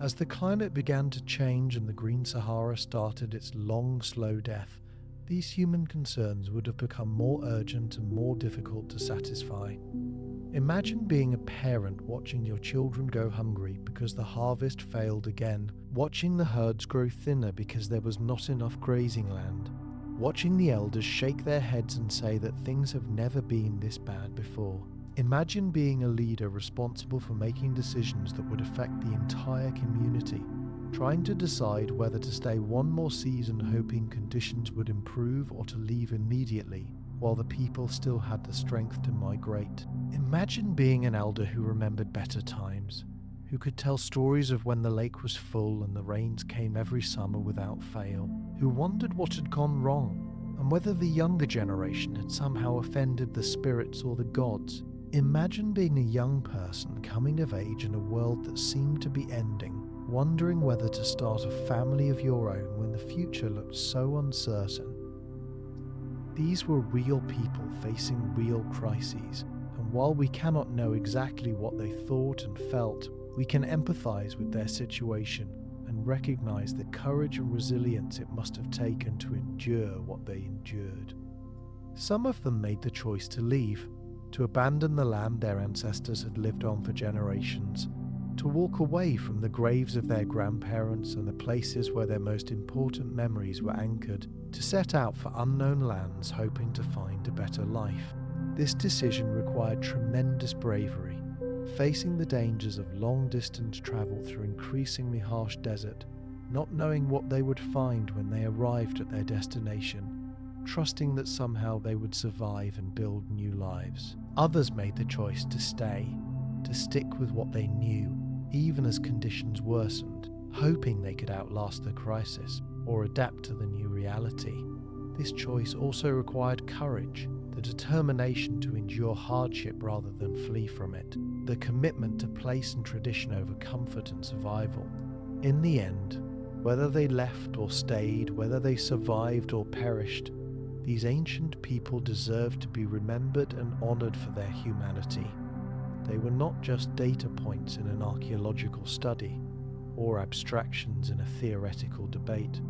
As the climate began to change and the Green Sahara started its long, slow death, these human concerns would have become more urgent and more difficult to satisfy. Imagine being a parent watching your children go hungry because the harvest failed again, watching the herds grow thinner because there was not enough grazing land, watching the elders shake their heads and say that things have never been this bad before. Imagine being a leader responsible for making decisions that would affect the entire community, trying to decide whether to stay one more season hoping conditions would improve or to leave immediately while the people still had the strength to migrate. Imagine being an elder who remembered better times, who could tell stories of when the lake was full and the rains came every summer without fail, who wondered what had gone wrong and whether the younger generation had somehow offended the spirits or the gods. Imagine being a young person coming of age in a world that seemed to be ending, wondering whether to start a family of your own when the future looked so uncertain. These were real people facing real crises, and while we cannot know exactly what they thought and felt, we can empathize with their situation and recognize the courage and resilience it must have taken to endure what they endured. Some of them made the choice to leave, to abandon the land their ancestors had lived on for generations, to walk away from the graves of their grandparents and the places where their most important memories were anchored, to set out for unknown lands hoping to find a better life. This decision required tremendous bravery, facing the dangers of long-distance travel through increasingly harsh desert, not knowing what they would find when they arrived at their destination, trusting that somehow they would survive and build new lives. Others made the choice to stay, to stick with what they knew, even as conditions worsened, hoping they could outlast the crisis or adapt to the new reality. This choice also required courage, the determination to endure hardship rather than flee from it, the commitment to place and tradition over comfort and survival. In the end, whether they left or stayed, whether they survived or perished, these ancient people deserve to be remembered and honored for their humanity. They were not just data points in an archaeological study or abstractions in a theoretical debate.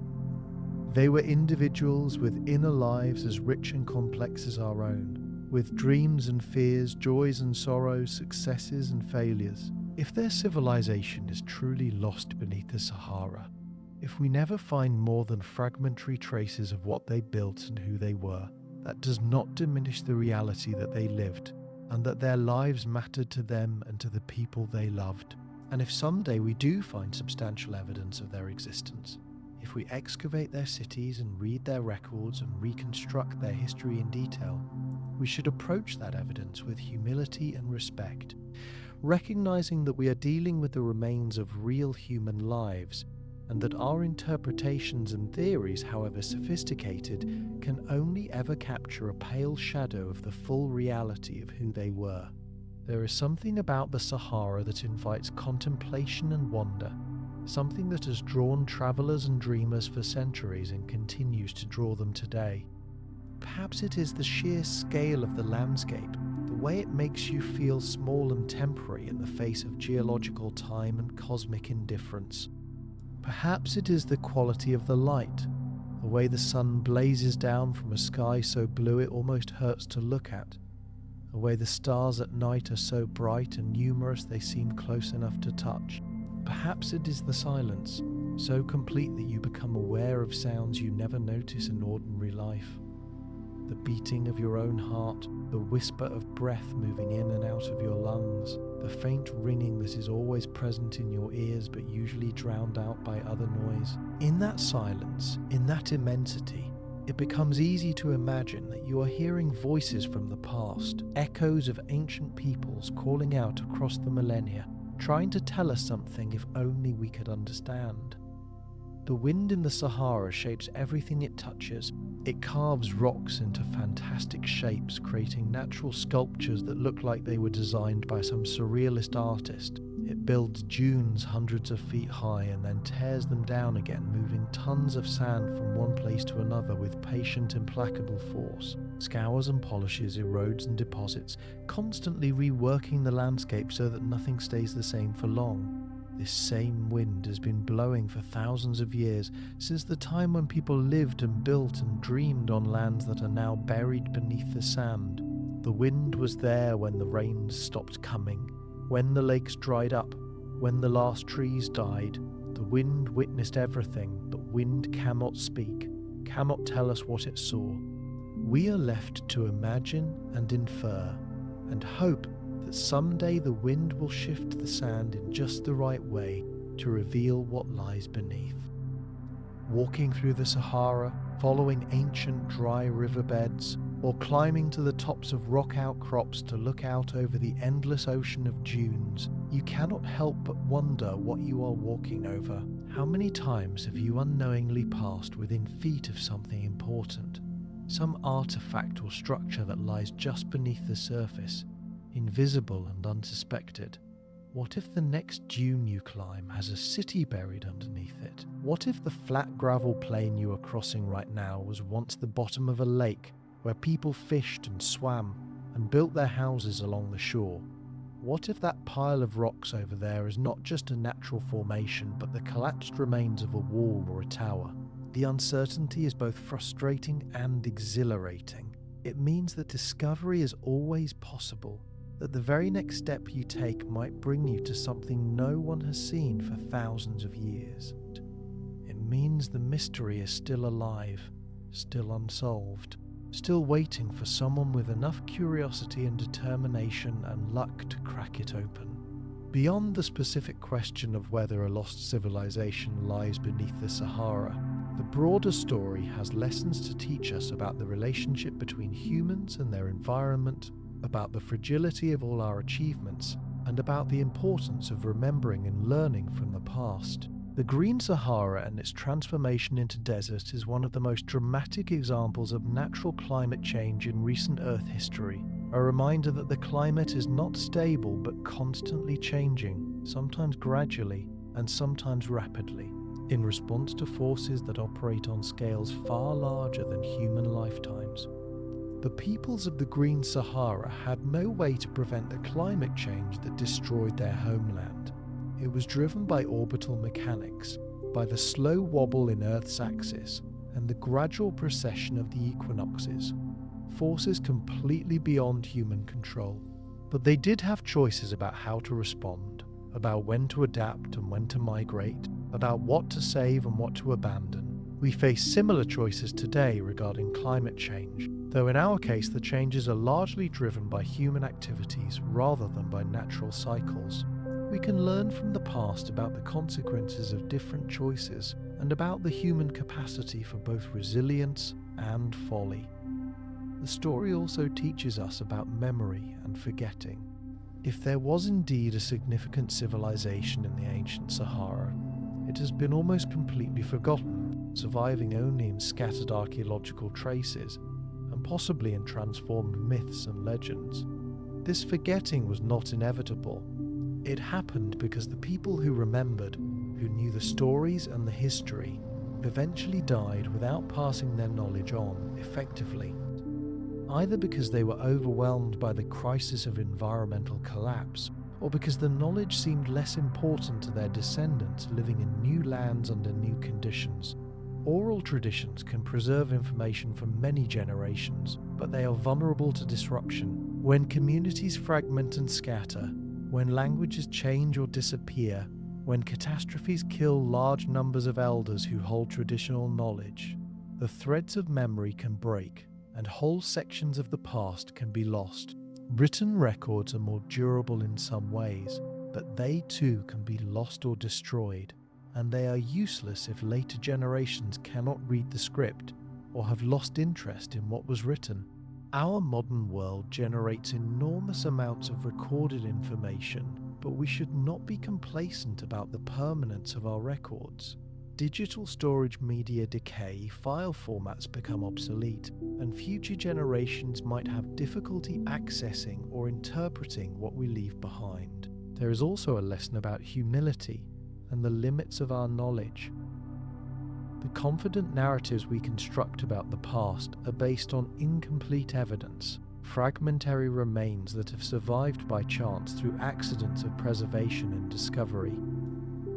They were individuals with inner lives as rich and complex as our own, with dreams and fears, joys and sorrows, successes and failures. If their civilization is truly lost beneath the Sahara, if we never find more than fragmentary traces of what they built and who they were, that does not diminish the reality that they lived and that their lives mattered to them and to the people they loved. And if someday we do find substantial evidence of their existence, if we excavate their cities and read their records and reconstruct their history in detail, we should approach that evidence with humility and respect, recognizing that we are dealing with the remains of real human lives, and that our interpretations and theories, however sophisticated, can only ever capture a pale shadow of the full reality of who they were. There is something about the Sahara that invites contemplation and wonder, something that has drawn travelers and dreamers for centuries and continues to draw them today. Perhaps it is the sheer scale of the landscape, the way it makes you feel small and temporary in the face of geological time and cosmic indifference. Perhaps it is the quality of the light, the way the sun blazes down from a sky so blue it almost hurts to look at, the way the stars at night are so bright and numerous they seem close enough to touch. Perhaps it is the silence, so complete that you become aware of sounds you never notice in ordinary life. The beating of your own heart, the whisper of breath moving in and out of your lungs, the faint ringing that is always present in your ears but usually drowned out by other noise. In that silence, in that immensity, it becomes easy to imagine that you are hearing voices from the past, echoes of ancient peoples calling out across the millennia, trying to tell us something if only we could understand. The wind in the Sahara shapes everything it touches, It carves rocks into fantastic shapes, creating natural sculptures that look like they were designed by some surrealist artist. It builds dunes hundreds of feet high and then tears them down again, moving tons of sand from one place to another with patient, implacable force. Scours and polishes, erodes and deposits, constantly reworking the landscape so that nothing stays the same for long. This same wind has been blowing for thousands of years, since the time when people lived and built and dreamed on lands that are now buried beneath the sand. The wind was there when the rains stopped coming, when the lakes dried up, when the last trees died. The wind witnessed everything, but wind cannot speak, cannot tell us what it saw. We are left to imagine and infer, and hope that someday the wind will shift the sand in just the right way to reveal what lies beneath. Walking through the Sahara, following ancient dry riverbeds, or climbing to the tops of rock outcrops to look out over the endless ocean of dunes, you cannot help but wonder what you are walking over. How many times have you unknowingly passed within feet of something important? Some artifact or structure that lies just beneath the surface, invisible and unsuspected. What if the next dune you climb has a city buried underneath it? What if the flat gravel plain you are crossing right now was once the bottom of a lake where people fished and swam and built their houses along the shore? What if that pile of rocks over there is not just a natural formation but the collapsed remains of a wall or a tower? The uncertainty is both frustrating and exhilarating. It means that discovery is always possible, that the very next step you take might bring you to something no one has seen for thousands of years. It means the mystery is still alive, still unsolved, still waiting for someone with enough curiosity and determination and luck to crack it open. Beyond the specific question of whether a lost civilization lies beneath the Sahara, the broader story has lessons to teach us about the relationship between humans and their environment, about the fragility of all our achievements, and about the importance of remembering and learning from the past. The Green Sahara and its transformation into desert is one of the most dramatic examples of natural climate change in recent Earth history, a reminder that the climate is not stable but constantly changing, sometimes gradually and sometimes rapidly, in response to forces that operate on scales far larger than human lifetimes. The peoples of the Green Sahara had no way to prevent the climate change that destroyed their homeland. It was driven by orbital mechanics, by the slow wobble in Earth's axis, and the gradual precession of the equinoxes, forces completely beyond human control. But they did have choices about how to respond, about when to adapt and when to migrate, about what to save and what to abandon. We face similar choices today regarding climate change, though in our case the changes are largely driven by human activities rather than by natural cycles. We can learn from the past about the consequences of different choices and about the human capacity for both resilience and folly. The story also teaches us about memory and forgetting. If there was indeed a significant civilization in the ancient Sahara, it has been almost completely forgotten, surviving only in scattered archaeological traces, and possibly in transformed myths and legends. This forgetting was not inevitable. It happened because the people who remembered, who knew the stories and the history, eventually died without passing their knowledge on effectively, either because they were overwhelmed by the crisis of environmental collapse, or because the knowledge seemed less important to their descendants living in new lands under new conditions. Oral traditions can preserve information for many generations, but they are vulnerable to disruption. When communities fragment and scatter, when languages change or disappear, when catastrophes kill large numbers of elders who hold traditional knowledge, the threads of memory can break, and whole sections of the past can be lost. Written records are more durable in some ways, but they too can be lost or destroyed, and they are useless if later generations cannot read the script or have lost interest in what was written. Our modern world generates enormous amounts of recorded information, but we should not be complacent about the permanence of our records. digital storage media decay, file formats become obsolete, and future generations might have difficulty accessing or interpreting what we leave behind. There is also a lesson about humility and the limits of our knowledge. The confident narratives we construct about the past are based on incomplete evidence, fragmentary remains that have survived by chance through accidents of preservation and discovery.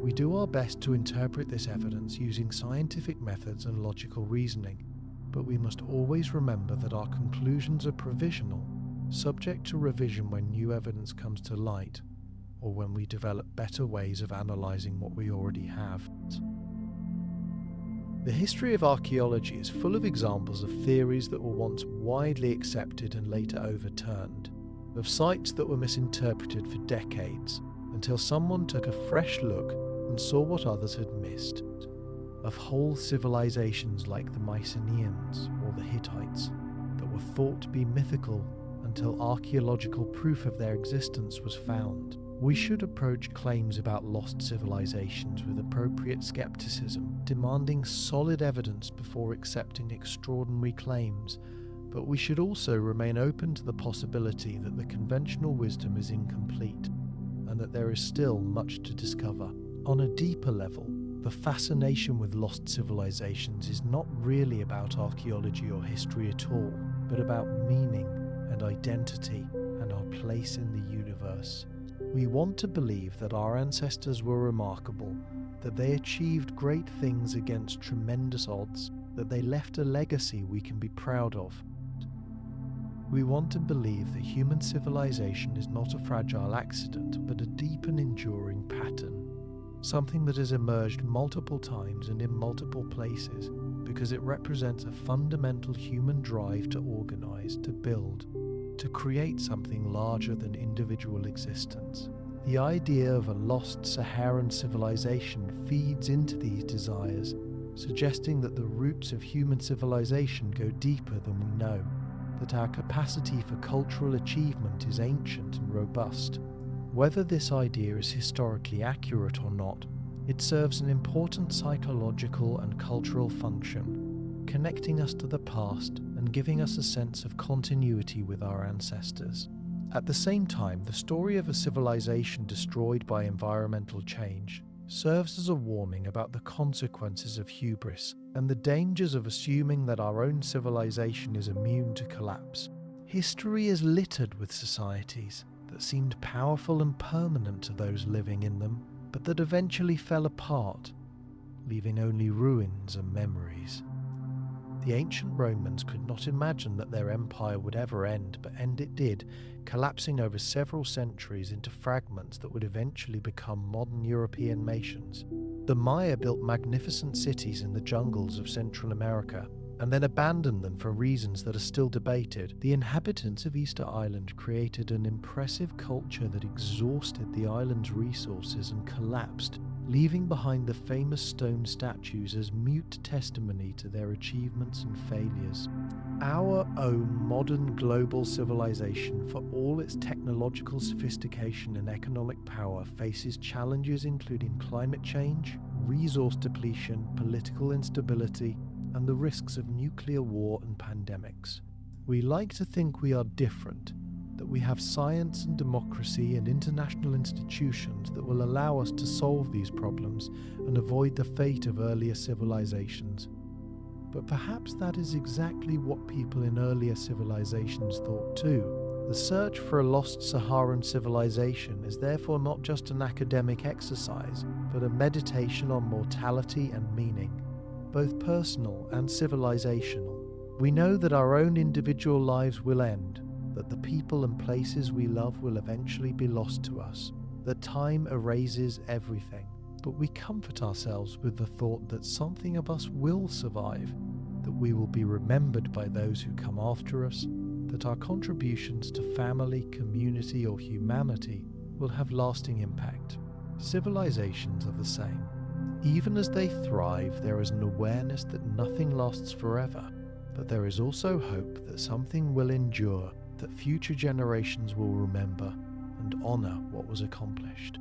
We do our best to interpret this evidence using scientific methods and logical reasoning, but we must always remember that our conclusions are provisional, subject to revision when new evidence comes to light, or when we develop better ways of analysing what we already have. The history of archaeology is full of examples of theories that were once widely accepted and later overturned, of sites that were misinterpreted for decades until someone took a fresh look and saw what others had missed, of whole civilizations like the Mycenaeans or the Hittites that were thought to be mythical until archaeological proof of their existence was found. We should approach claims about lost civilizations with appropriate skepticism, demanding solid evidence before accepting extraordinary claims, but we should also remain open to the possibility that the conventional wisdom is incomplete and that there is still much to discover. On a deeper level, the fascination with lost civilizations is not really about archaeology or history at all, but about meaning and identity and our place in the universe. We want to believe that our ancestors were remarkable, that they achieved great things against tremendous odds, that they left a legacy we can be proud of. We want to believe that human civilization is not a fragile accident, but a deep and enduring pattern, something that has emerged multiple times and in multiple places, because it represents a fundamental human drive to organize, to build, to create something larger than individual existence. The idea of a lost Saharan civilization feeds into these desires, suggesting that the roots of human civilization go deeper than we know, that our capacity for cultural achievement is ancient and robust. Whether this idea is historically accurate or not, it serves an important psychological and cultural function, connecting us to the past and giving us a sense of continuity with our ancestors. At the same time, the story of a civilization destroyed by environmental change serves as a warning about the consequences of hubris and the dangers of assuming that our own civilization is immune to collapse. History is littered with societies that seemed powerful and permanent to those living in them, but that eventually fell apart, leaving only ruins and memories. The ancient Romans could not imagine that their empire would ever end, but end it did, collapsing over several centuries into fragments that would eventually become modern European nations. The Maya built magnificent cities in the jungles of Central America, and then abandoned them for reasons that are still debated. The inhabitants of Easter Island created an impressive culture that exhausted the island's resources and collapsed, leaving behind the famous stone statues as mute testimony to their achievements and failures. Our own modern global civilization, for all its technological sophistication and economic power, faces challenges including climate change, resource depletion, political instability, and the risks of nuclear war and pandemics. We like to think we are different, that we have science and democracy and international institutions that will allow us to solve these problems and avoid the fate of earlier civilizations. But perhaps that is exactly what people in earlier civilizations thought too. The search for a lost Saharan civilization is therefore not just an academic exercise, but a meditation on mortality and meaning, both personal and civilizational. We know that our own individual lives will end, that the people and places we love will eventually be lost to us, that time erases everything. But we comfort ourselves with the thought that something of us will survive, that we will be remembered by those who come after us, that our contributions to family, community, or humanity will have lasting impact. Civilizations are the same. Even as they thrive, there is an awareness that nothing lasts forever, but there is also hope that something will endure, that future generations will remember and honor what was accomplished.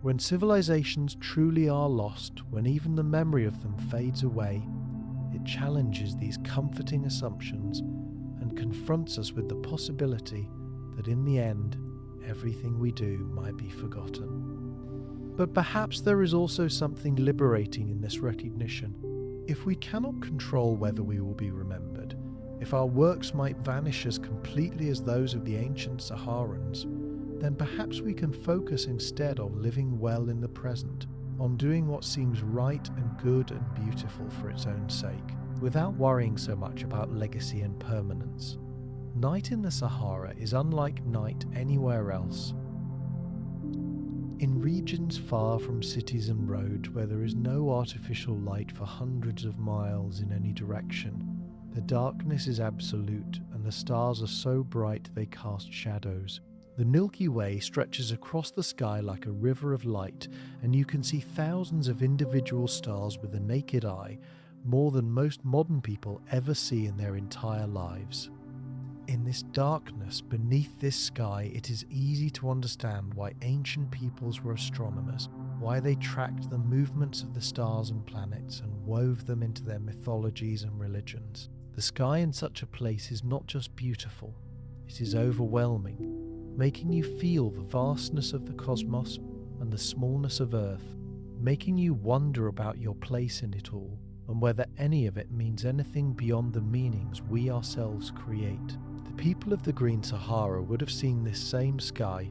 When civilizations truly are lost, when even the memory of them fades away, it challenges these comforting assumptions and confronts us with the possibility that in the end, everything we do might be forgotten. But perhaps there is also something liberating in this recognition. If we cannot control whether we will be remembered, if our works might vanish as completely as those of the ancient Saharans, then perhaps we can focus instead on living well in the present, on doing what seems right and good and beautiful for its own sake, without worrying so much about legacy and permanence. Night in the Sahara is unlike night anywhere else. In regions far from cities and roads where there is no artificial light for hundreds of miles in any direction, the darkness is absolute and the stars are so bright they cast shadows. The Milky Way stretches across the sky like a river of light, and you can see thousands of individual stars with the naked eye, more than most modern people ever see in their entire lives. In this darkness beneath this sky, it is easy to understand why ancient peoples were astronomers, why they tracked the movements of the stars and planets and wove them into their mythologies and religions. The sky in such a place is not just beautiful, it is overwhelming, making you feel the vastness of the cosmos and the smallness of Earth, making you wonder about your place in it all and whether any of it means anything beyond the meanings we ourselves create. The people of the Green Sahara would have seen this same sky,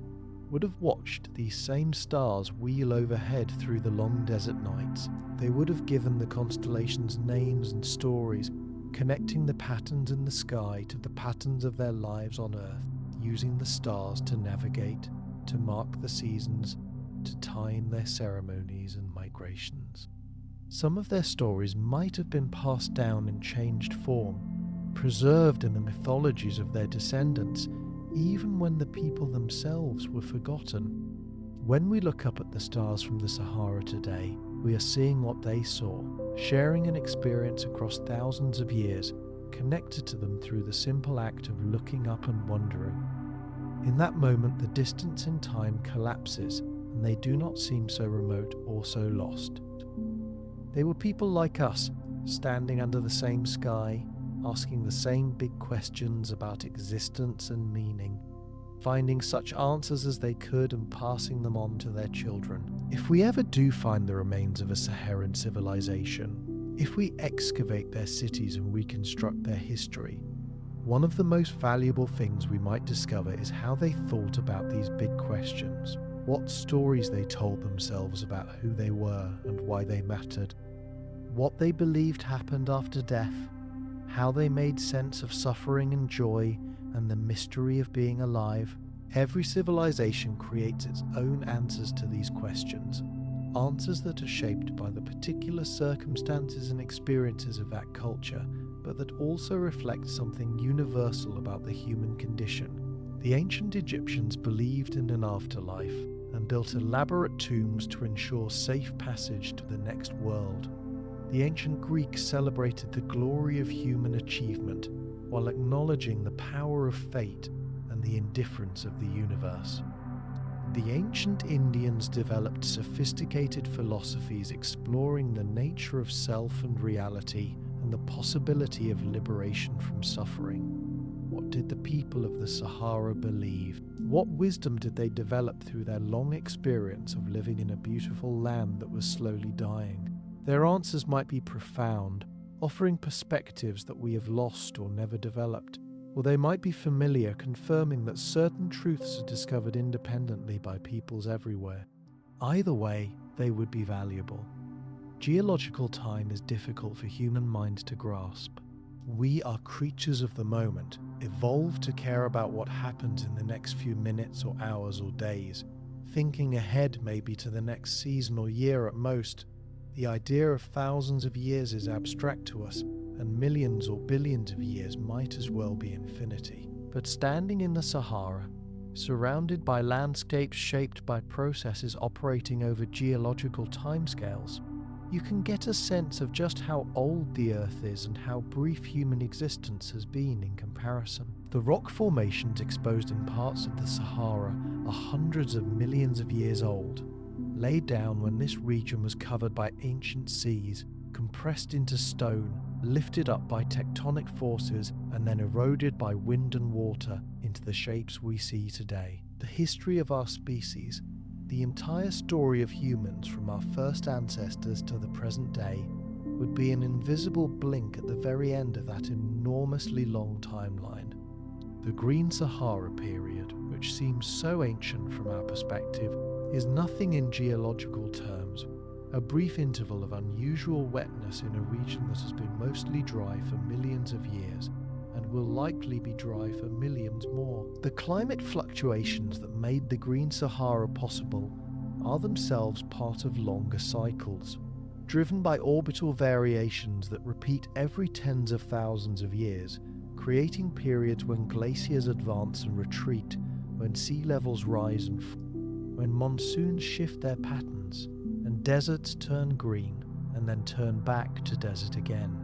would have watched these same stars wheel overhead through the long desert nights. They would have given the constellations names and stories, connecting the patterns in the sky to the patterns of their lives on Earth, using the stars to navigate, to mark the seasons, to time their ceremonies and migrations. Some of their stories might have been passed down in changed form, preserved in the mythologies of their descendants, even when the people themselves were forgotten. When we look up at the stars from the Sahara today, we are seeing what they saw, sharing an experience across thousands of years, connected to them through the simple act of looking up and wondering. In that moment, the distance in time collapses, and they do not seem so remote or so lost. They were people like us, standing under the same sky, asking the same big questions about existence and meaning, finding such answers as they could and passing them on to their children. If we ever do find the remains of a Saharan civilization, if we excavate their cities and reconstruct their history, one of the most valuable things we might discover is how they thought about these big questions, what stories they told themselves about who they were and why they mattered, what they believed happened after death, how they made sense of suffering and joy and the mystery of being alive. Every civilization creates its own answers to these questions, answers that are shaped by the particular circumstances and experiences of that culture, but that also reflect something universal about the human condition. The ancient Egyptians believed in an afterlife and built elaborate tombs to ensure safe passage to the next world. The ancient Greeks celebrated the glory of human achievement while acknowledging the power of fate and the indifference of the universe. The ancient Indians developed sophisticated philosophies exploring the nature of self and reality and the possibility of liberation from suffering. What did the people of the Sahara believe? What wisdom did they develop through their long experience of living in a beautiful land that was slowly dying? Their answers might be profound, offering perspectives that we have lost or never developed, or they might be familiar, confirming that certain truths are discovered independently by peoples everywhere. Either way, they would be valuable. Geological time is difficult for human minds to grasp. We are creatures of the moment, evolved to care about what happens in the next few minutes or hours or days, thinking ahead maybe to the next season or year at most. The idea of thousands of years is abstract to us, and millions or billions of years might as well be infinity. But standing in the Sahara, surrounded by landscapes shaped by processes operating over geological timescales, you can get a sense of just how old the Earth is and how brief human existence has been in comparison. The rock formations exposed in parts of the Sahara are hundreds of millions of years old. laid down when this region was covered by ancient seas, compressed into stone, lifted up by tectonic forces, and then eroded by wind and water into the shapes we see today. The history of our species, the entire story of humans from our first ancestors to the present day, would be an invisible blink at the very end of that enormously long timeline. The Green Sahara period, which seems so ancient from our perspective, is nothing in geological terms, a brief interval of unusual wetness in a region that has been mostly dry for millions of years and will likely be dry for millions more. The climate fluctuations that made the Green Sahara possible are themselves part of longer cycles, driven by orbital variations that repeat every tens of thousands of years, creating periods when glaciers advance and retreat, when sea levels rise and fall, when monsoons shift their patterns, and deserts turn green and then turn back to desert again.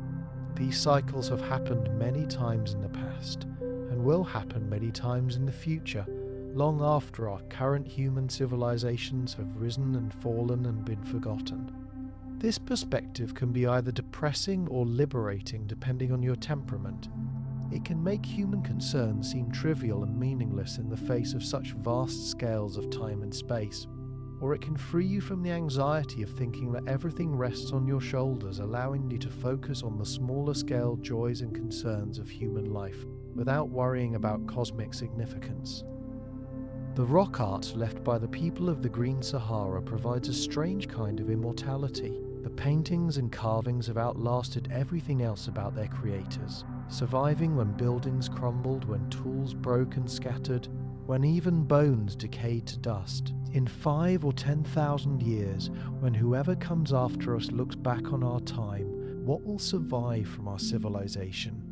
These cycles have happened many times in the past and will happen many times in the future, long after our current human civilizations have risen and fallen and been forgotten. This perspective can be either depressing or liberating depending on your temperament. It can make human concerns seem trivial and meaningless in the face of such vast scales of time and space, or it can free you from the anxiety of thinking that everything rests on your shoulders, allowing you to focus on the smaller scale joys and concerns of human life without worrying about cosmic significance. The rock art left by the people of the Green Sahara provides a strange kind of immortality. The paintings and carvings have outlasted everything else about their creators, surviving when buildings crumbled, when tools broke and scattered, when even bones decayed to dust. In 5 or 10,000 years, when whoever comes after us looks back on our time, what will survive from our civilization?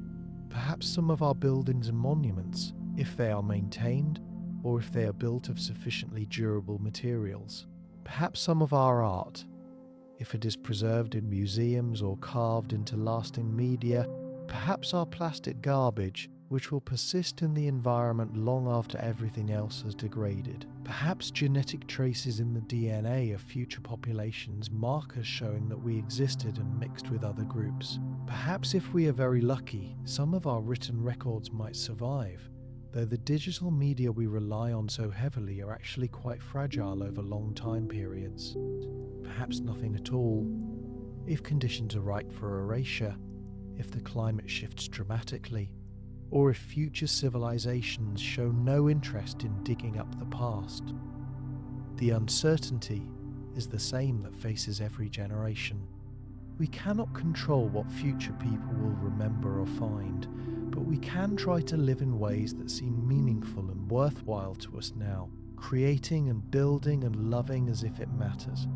Perhaps some of our buildings and monuments, if they are maintained, or if they are built of sufficiently durable materials. Perhaps some of our art, if it is preserved in museums or carved into lasting media. Perhaps our plastic garbage, which will persist in the environment long after everything else has degraded. Perhaps genetic traces in the DNA of future populations, markers showing that we existed and mixed with other groups. Perhaps if we are very lucky, some of our written records might survive, though the digital media we rely on so heavily are actually quite fragile over long time periods. Perhaps nothing at all, if conditions are right for erasure, if the climate shifts dramatically, or if future civilizations show no interest in digging up the past. The uncertainty is the same that faces every generation. We cannot control what future people will remember or find, but we can try to live in ways that seem meaningful and worthwhile to us now, creating and building and loving as if it matters,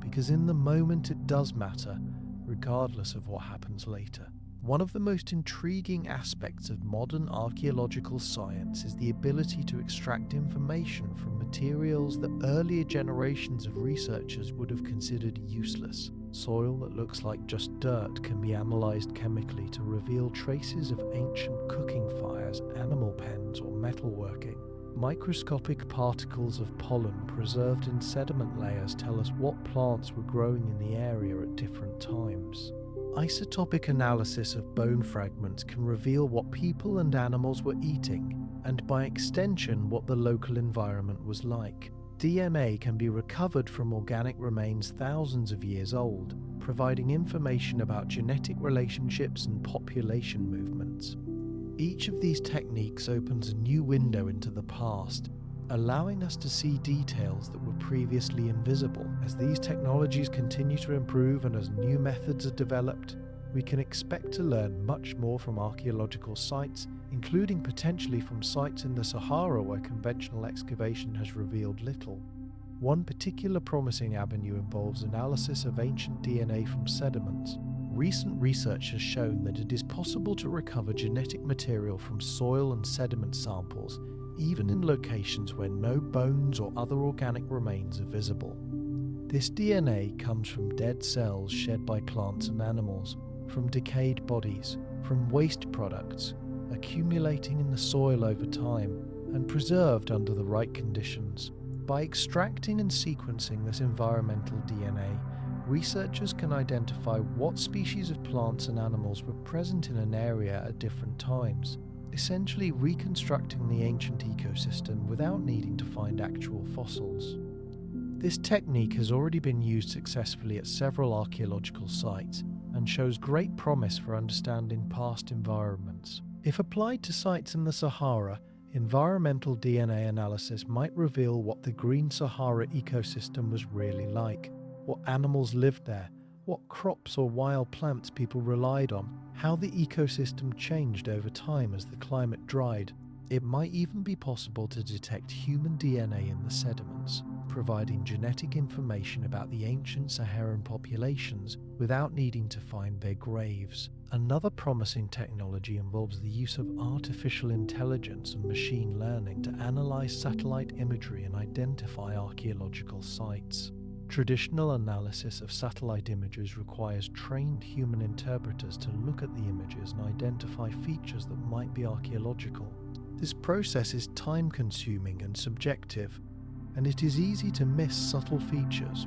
because in the moment it does matter, regardless of what happens later. One of the most intriguing aspects of modern archaeological science is the ability to extract information from materials that earlier generations of researchers would have considered useless. Soil that looks like just dirt can be analysed chemically to reveal traces of ancient cooking fires, animal pens, or metalworking. Microscopic particles of pollen preserved in sediment layers tell us what plants were growing in the area at different times. Isotopic analysis of bone fragments can reveal what people and animals were eating, and by extension what the local environment was like. DNA can be recovered from organic remains thousands of years old, providing information about genetic relationships and population movements. Each of these techniques opens a new window into the past, allowing us to see details that were previously invisible. As these technologies continue to improve and as new methods are developed, we can expect to learn much more from archaeological sites, including potentially from sites in the Sahara where conventional excavation has revealed little. One particular promising avenue involves analysis of ancient DNA from sediments. Recent research has shown that it is possible to recover genetic material from soil and sediment samples, even in locations where no bones or other organic remains are visible. This DNA comes from dead cells shed by plants and animals, from decayed bodies, from waste products, accumulating in the soil over time and preserved under the right conditions. By extracting and sequencing this environmental DNA, researchers can identify what species of plants and animals were present in an area at different times, essentially reconstructing the ancient ecosystem without needing to find actual fossils. This technique has already been used successfully at several archaeological sites and shows great promise for understanding past environments. If applied to sites in the Sahara, environmental DNA analysis might reveal what the Green Sahara ecosystem was really like, what animals lived there, what crops or wild plants people relied on, how the ecosystem changed over time as the climate dried. It might even be possible to detect human DNA in the sediments, providing genetic information about the ancient Saharan populations without needing to find their graves. Another promising technology involves the use of artificial intelligence and machine learning to analyze satellite imagery and identify archaeological sites. Traditional analysis of satellite images requires trained human interpreters to look at the images and identify features that might be archaeological. This process is time-consuming and subjective, and it is easy to miss subtle features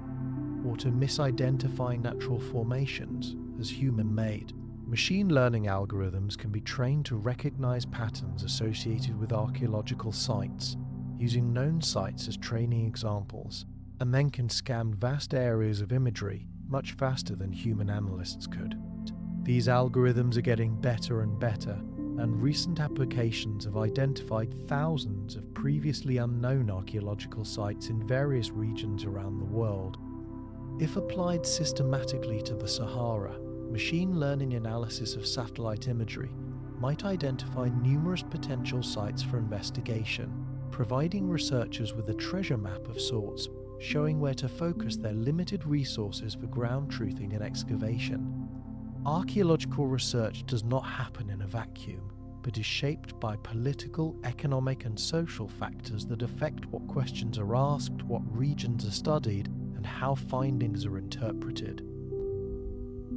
or to misidentify natural formations as human-made. Machine learning algorithms can be trained to recognize patterns associated with archaeological sites, using known sites as training examples, and then can scan vast areas of imagery much faster than human analysts could. These algorithms are getting better and better, and recent applications have identified thousands of previously unknown archaeological sites in various regions around the world. If applied systematically to the Sahara, machine learning analysis of satellite imagery might identify numerous potential sites for investigation, providing researchers with a treasure map of sorts, showing where to focus their limited resources for ground truthing and excavation. Archaeological research does not happen in a vacuum, but is shaped by political, economic, and social factors that affect what questions are asked, what regions are studied, and how findings are interpreted.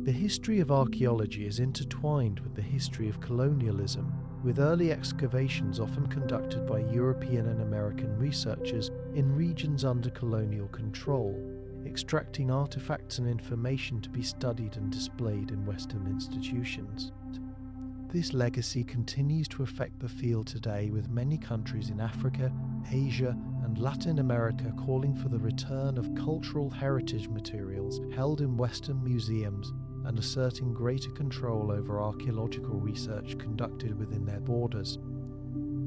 The history of archaeology is intertwined with the history of colonialism, with early excavations often conducted by European and American researchers in regions under colonial control, extracting artifacts and information to be studied and displayed in Western institutions. This legacy continues to affect the field today, with many countries in Africa, Asia, and Latin America calling for the return of cultural heritage materials held in Western museums and asserting greater control over archaeological research conducted within their borders.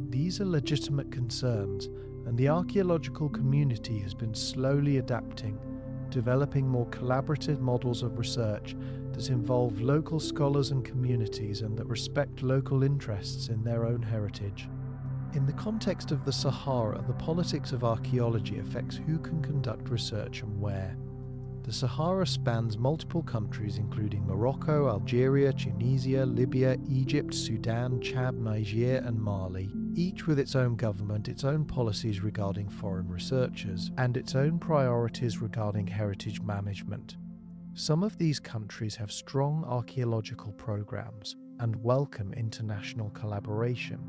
These are legitimate concerns, and the archaeological community has been slowly adapting, developing more collaborative models of research that involve local scholars and communities and that respect local interests in their own heritage. In the context of the Sahara, the politics of archaeology affects who can conduct research and where. The Sahara spans multiple countries including Morocco, Algeria, Tunisia, Libya, Egypt, Sudan, Chad, Niger, and Mali, each with its own government, its own policies regarding foreign researchers, and its own priorities regarding heritage management. Some of these countries have strong archaeological programs and welcome international collaboration.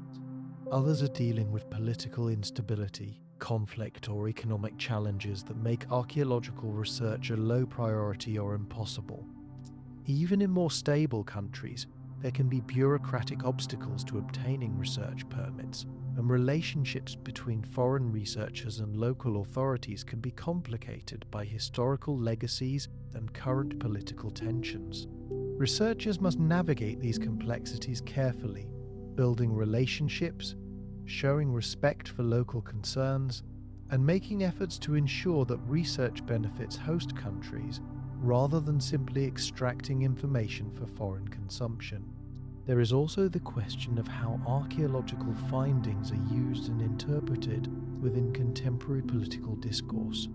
Others are dealing with political instability, conflict, or economic challenges that make archaeological research a low priority or impossible. Even in more stable countries, there can be bureaucratic obstacles to obtaining research permits, and relationships between foreign researchers and local authorities can be complicated by historical legacies and current political tensions. Researchers must navigate these complexities carefully, building relationships, showing respect for local concerns, and making efforts to ensure that research benefits host countries rather than simply extracting information for foreign consumption. There is also the question of how archaeological findings are used and interpreted within contemporary political discourse.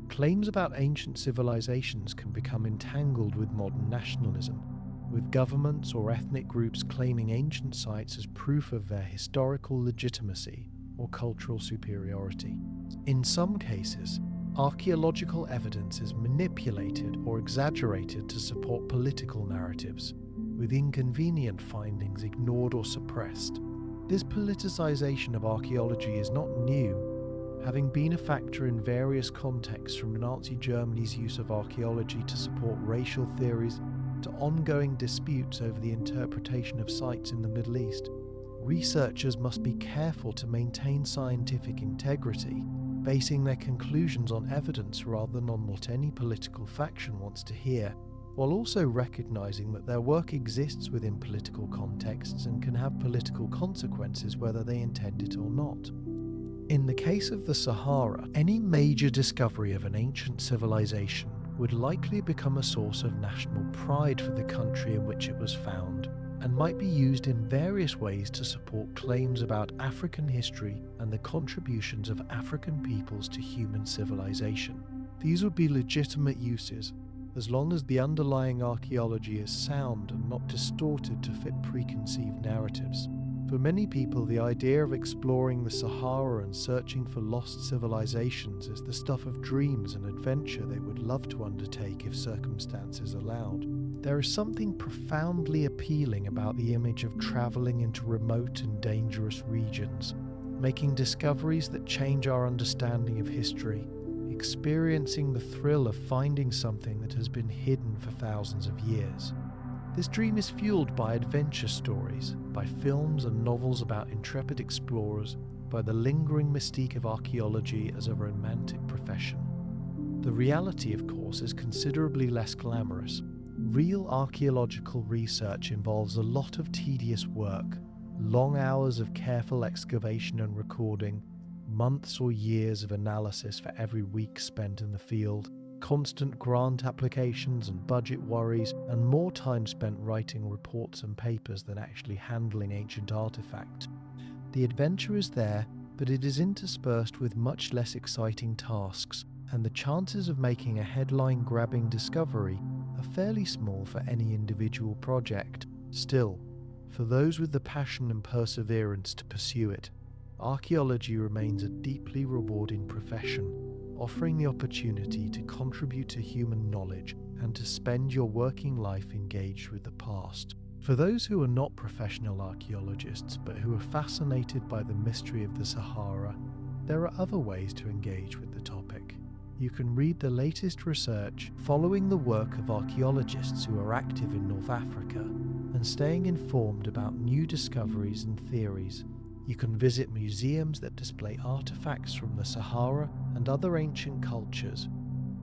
Claims about ancient civilizations can become entangled with modern nationalism, with governments or ethnic groups claiming ancient sites as proof of their historical legitimacy or cultural superiority. In some cases, archaeological evidence is manipulated or exaggerated to support political narratives, with inconvenient findings ignored or suppressed. This politicization of archaeology is not new. having been a factor in various contexts from Nazi Germany's use of archaeology to support racial theories to ongoing disputes over the interpretation of sites in the Middle East. Researchers must be careful to maintain scientific integrity, basing their conclusions on evidence rather than on what any political faction wants to hear, while also recognizing that their work exists within political contexts and can have political consequences whether they intend it or not. In the case of the Sahara, any major discovery of an ancient civilization would likely become a source of national pride for the country in which it was found, and might be used in various ways to support claims about African history and the contributions of African peoples to human civilization. These would be legitimate uses, as long as the underlying archaeology is sound and not distorted to fit preconceived narratives. For many people, the idea of exploring the Sahara and searching for lost civilizations is the stuff of dreams and adventure they would love to undertake if circumstances allowed. There is something profoundly appealing about the image of traveling into remote and dangerous regions, making discoveries that change our understanding of history, experiencing the thrill of finding something that has been hidden for thousands of years. This dream is fueled by adventure stories, by films and novels about intrepid explorers, by the lingering mystique of archaeology as a romantic profession. The reality, of course, is considerably less glamorous. Real archaeological research involves a lot of tedious work, long hours of careful excavation and recording, months or years of analysis for every week spent in the field, constant grant applications and budget worries, and more time spent writing reports and papers than actually handling ancient artifacts. The adventure is there, but it is interspersed with much less exciting tasks, and the chances of making a headline-grabbing discovery are fairly small for any individual project. Still, for those with the passion and perseverance to pursue it, archaeology remains a deeply rewarding profession, offering the opportunity to contribute to human knowledge and to spend your working life engaged with the past. For those who are not professional archaeologists but who are fascinated by the mystery of the Sahara, there are other ways to engage with the topic. You can read the latest research following the work of archaeologists who are active in North Africa and staying informed about new discoveries and theories. You can visit museums that display artifacts from the Sahara and other ancient cultures,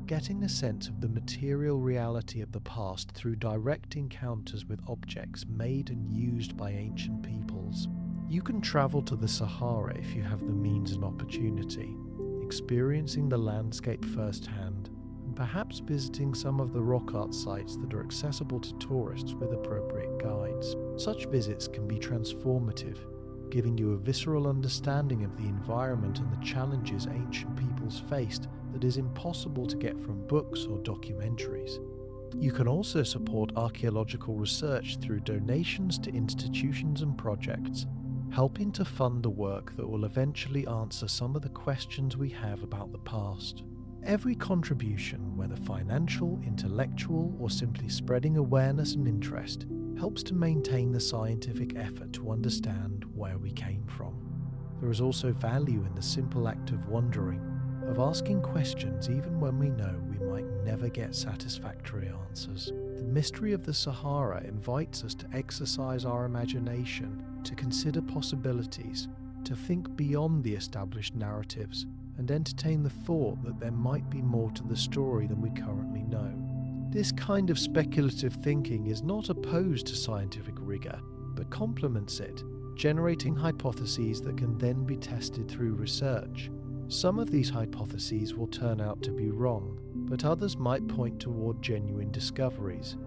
getting a sense of the material reality of the past through direct encounters with objects made and used by ancient peoples. You can travel to the Sahara if you have the means and opportunity, experiencing the landscape firsthand, and perhaps visiting some of the rock art sites that are accessible to tourists with appropriate guides. Such visits can be transformative, giving you a visceral understanding of the environment and the challenges ancient peoples faced that is impossible to get from books or documentaries. You can also support archaeological research through donations to institutions and projects, helping to fund the work that will eventually answer some of the questions we have about the past. Every contribution, whether financial, intellectual, or simply spreading awareness and interest, helps to maintain the scientific effort to understand where we came from. There is also value in the simple act of wondering, of asking questions even when we know we might never get satisfactory answers. The mystery of the Sahara invites us to exercise our imagination, to consider possibilities, to think beyond the established narratives, and entertain the thought that there might be more to the story than we currently know. This kind of speculative thinking is not opposed to scientific rigor, but complements it, generating hypotheses that can then be tested through research. Some of these hypotheses will turn out to be wrong, but others might point toward genuine discoveries.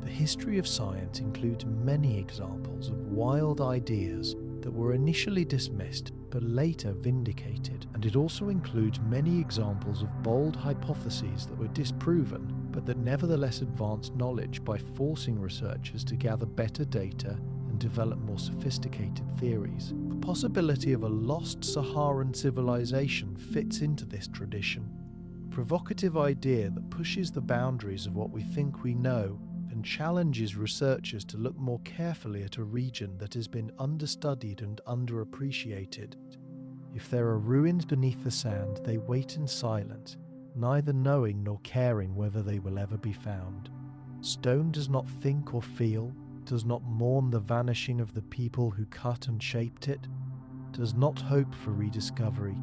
The history of science includes many examples of wild ideas that were initially dismissed but later vindicated, and it also includes many examples of bold hypotheses that were disproven but that nevertheless advanced knowledge by forcing researchers to gather better data and develop more sophisticated theories. The possibility of a lost Saharan civilization fits into this tradition, a provocative idea that pushes the boundaries of what we think we know and challenges researchers to look more carefully at a region that has been understudied and underappreciated. If there are ruins beneath the sand, they wait in silence, neither knowing nor caring whether they will ever be found. Stone does not think or feel, does not mourn the vanishing of the people who cut and shaped it, does not hope for rediscovery.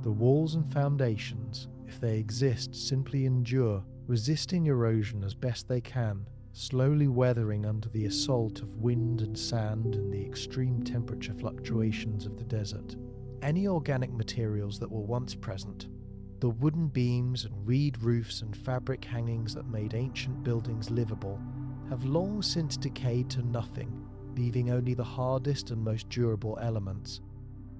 The walls and foundations, if they exist, simply endure, resisting erosion as best they can, slowly weathering under the assault of wind and sand and the extreme temperature fluctuations of the desert. Any organic materials that were once present, the wooden beams and reed roofs and fabric hangings that made ancient buildings livable, have long since decayed to nothing, leaving only the hardest and most durable elements.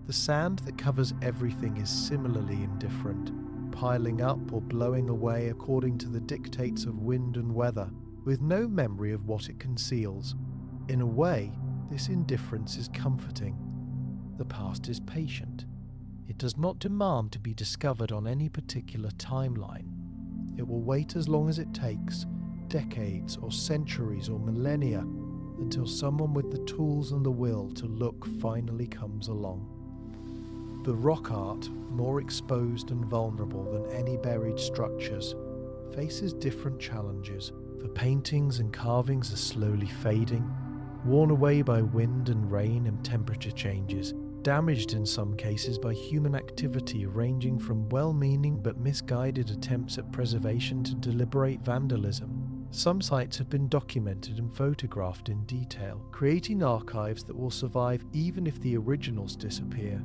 The sand that covers everything is similarly indifferent, piling up or blowing away according to the dictates of wind and weather, with no memory of what it conceals. In a way, this indifference is comforting. The past is patient. It does not demand to be discovered on any particular timeline. It will wait as long as it takes, decades or centuries or millennia, until someone with the tools and the will to look finally comes along. The rock art, more exposed and vulnerable than any buried structures, faces different challenges. The paintings and carvings are slowly fading, worn away by wind and rain and temperature changes, damaged in some cases by human activity ranging from well-meaning but misguided attempts at preservation to deliberate vandalism. Some sites have been documented and photographed in detail, creating archives that will survive even if the originals disappear.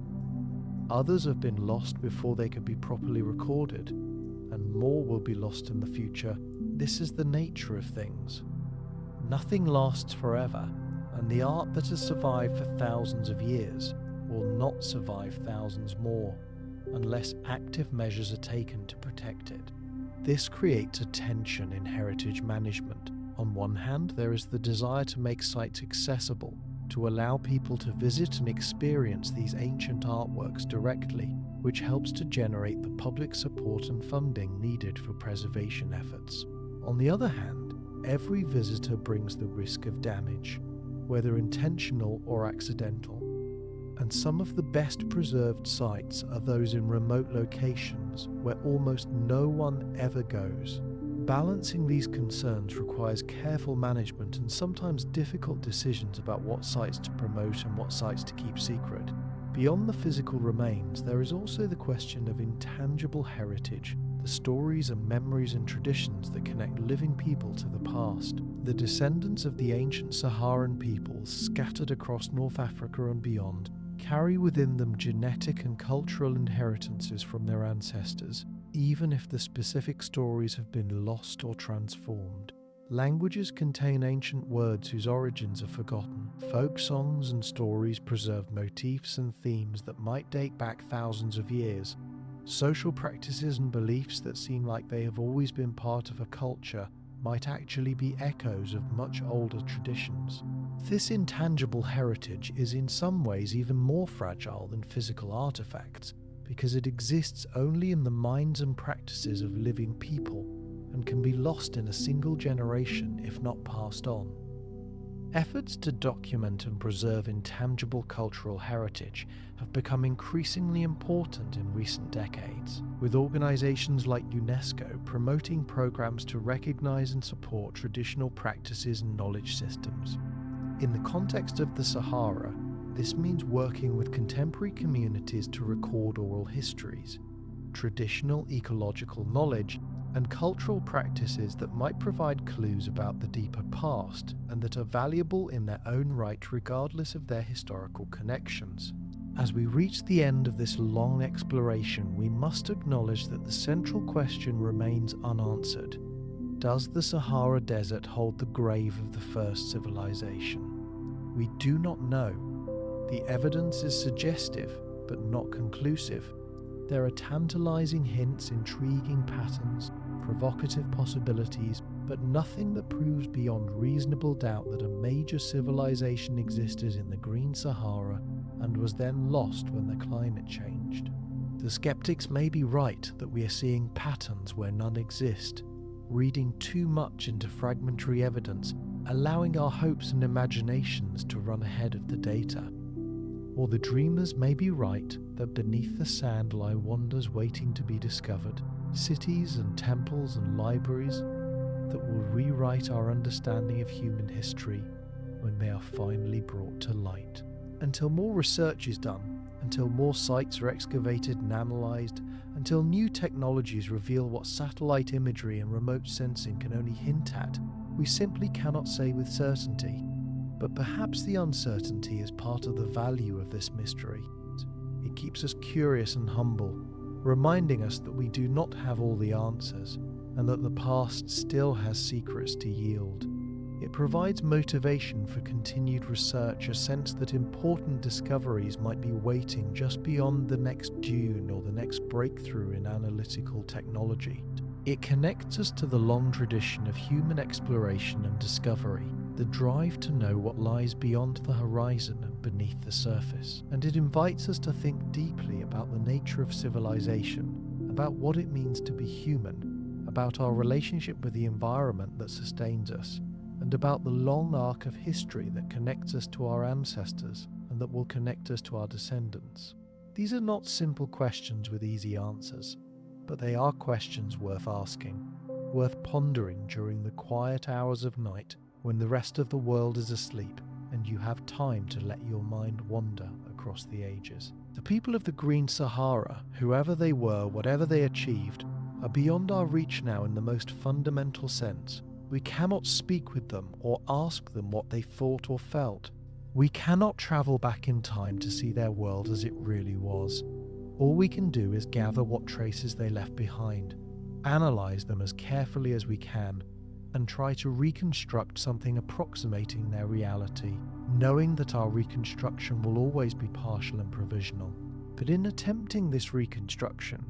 Others have been lost before they could be properly recorded, and more will be lost in the future. This is the nature of things. Nothing lasts forever, and the art that has survived for thousands of years will not survive thousands more, unless active measures are taken to protect it. This creates a tension in heritage management. On one hand, there is the desire to make sites accessible, to allow people to visit and experience these ancient artworks directly, which helps to generate the public support and funding needed for preservation efforts. On the other hand, every visitor brings the risk of damage, whether intentional or accidental. And some of the best preserved sites are those in remote locations where almost no one ever goes. Balancing these concerns requires careful management and sometimes difficult decisions about what sites to promote and what sites to keep secret. Beyond the physical remains, there is also the question of intangible heritage, the stories and memories and traditions that connect living people to the past. The descendants of the ancient Saharan peoples scattered across North Africa and beyond carry within them genetic and cultural inheritances from their ancestors, even if the specific stories have been lost or transformed. Languages contain ancient words whose origins are forgotten. Folk songs and stories preserve motifs and themes that might date back thousands of years. Social practices and beliefs that seem like they have always been part of a culture might actually be echoes of much older traditions. This intangible heritage is in some ways even more fragile than physical artifacts, because it exists only in the minds and practices of living people and can be lost in a single generation if not passed on. Efforts to document and preserve intangible cultural heritage have become increasingly important in recent decades, with organizations like UNESCO promoting programs to recognize and support traditional practices and knowledge systems. In the context of the Sahara, this means working with contemporary communities to record oral histories, traditional ecological knowledge, and cultural practices that might provide clues about the deeper past and that are valuable in their own right regardless of their historical connections. As we reach the end of this long exploration, we must acknowledge that the central question remains unanswered. Does the Sahara Desert hold the grave of the first civilization? We do not know. The evidence is suggestive, but not conclusive. There are tantalizing hints, intriguing patterns, provocative possibilities, but nothing that proves beyond reasonable doubt that a major civilization existed in the Green Sahara and was then lost when the climate changed. The skeptics may be right that we are seeing patterns where none exist, reading too much into fragmentary evidence, allowing our hopes and imaginations to run ahead of the data. Or the dreamers may be right that beneath the sand lie wonders waiting to be discovered, cities and temples and libraries that will rewrite our understanding of human history when they are finally brought to light. Until more research is done, until more sites are excavated and analysed, until new technologies reveal what satellite imagery and remote sensing can only hint at, we simply cannot say with certainty. But perhaps the uncertainty is part of the value of this mystery. It keeps us curious and humble, reminding us that we do not have all the answers, and that the past still has secrets to yield. It provides motivation for continued research, a sense that important discoveries might be waiting just beyond the next dune or the next breakthrough in analytical technology. It connects us to the long tradition of human exploration and discovery, the drive to know what lies beyond the horizon and beneath the surface. And it invites us to think deeply about the nature of civilization, about what it means to be human, about our relationship with the environment that sustains us, and about the long arc of history that connects us to our ancestors and that will connect us to our descendants. These are not simple questions with easy answers, but they are questions worth asking, worth pondering during the quiet hours of night when the rest of the world is asleep and you have time to let your mind wander across the ages. The people of the Green Sahara, whoever they were, whatever they achieved, are beyond our reach now in the most fundamental sense. We cannot speak with them or ask them what they thought or felt. We cannot travel back in time to see their world as it really was. All we can do is gather what traces they left behind, analyze them as carefully as we can, and try to reconstruct something approximating their reality, knowing that our reconstruction will always be partial and provisional. But in attempting this reconstruction,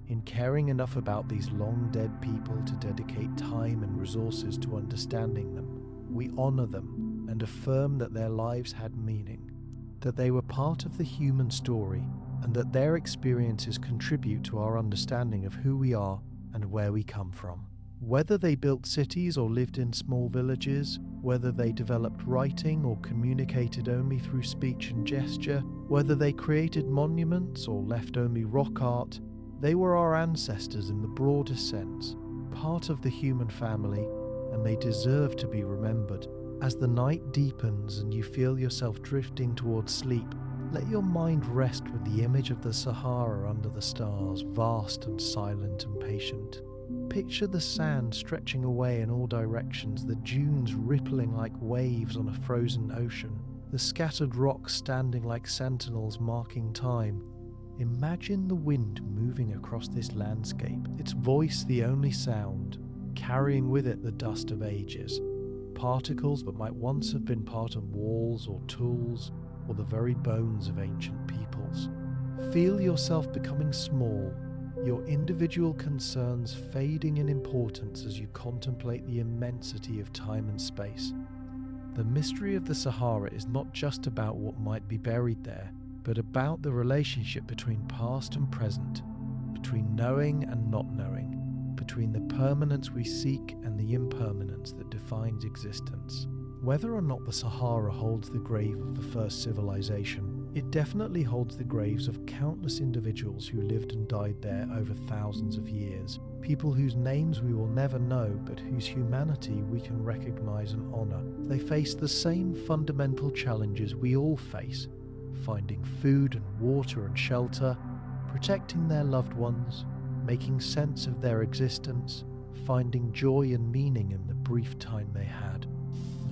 in caring enough about these long-dead people to dedicate time and resources to understanding them, we honour them and affirm that their lives had meaning, that they were part of the human story, and that their experiences contribute to our understanding of who we are and where we come from. Whether they built cities or lived in small villages, whether they developed writing or communicated only through speech and gesture, whether they created monuments or left only rock art, they were our ancestors in the broadest sense, part of the human family, and they deserve to be remembered. As the night deepens and you feel yourself drifting towards sleep, let your mind rest with the image of the Sahara under the stars, vast and silent and patient. Picture the sand stretching away in all directions, the dunes rippling like waves on a frozen ocean, the scattered rocks standing like sentinels marking time. Imagine the wind moving across this landscape, its voice the only sound, carrying with it the dust of ages, particles that might once have been part of walls or tools or the very bones of ancient peoples. Feel yourself becoming small, your individual concerns fading in importance as you contemplate the immensity of time and space. The mystery of the Sahara is not just about what might be buried there, but about the relationship between past and present, between knowing and not knowing, between the permanence we seek and the impermanence that defines existence. Whether or not the Sahara holds the grave of the first civilization, it definitely holds the graves of countless individuals who lived and died there over thousands of years, people whose names we will never know but whose humanity we can recognize and honor. They faced the same fundamental challenges we all face, finding food and water and shelter, protecting their loved ones, making sense of their existence, finding joy and meaning in the brief time they had.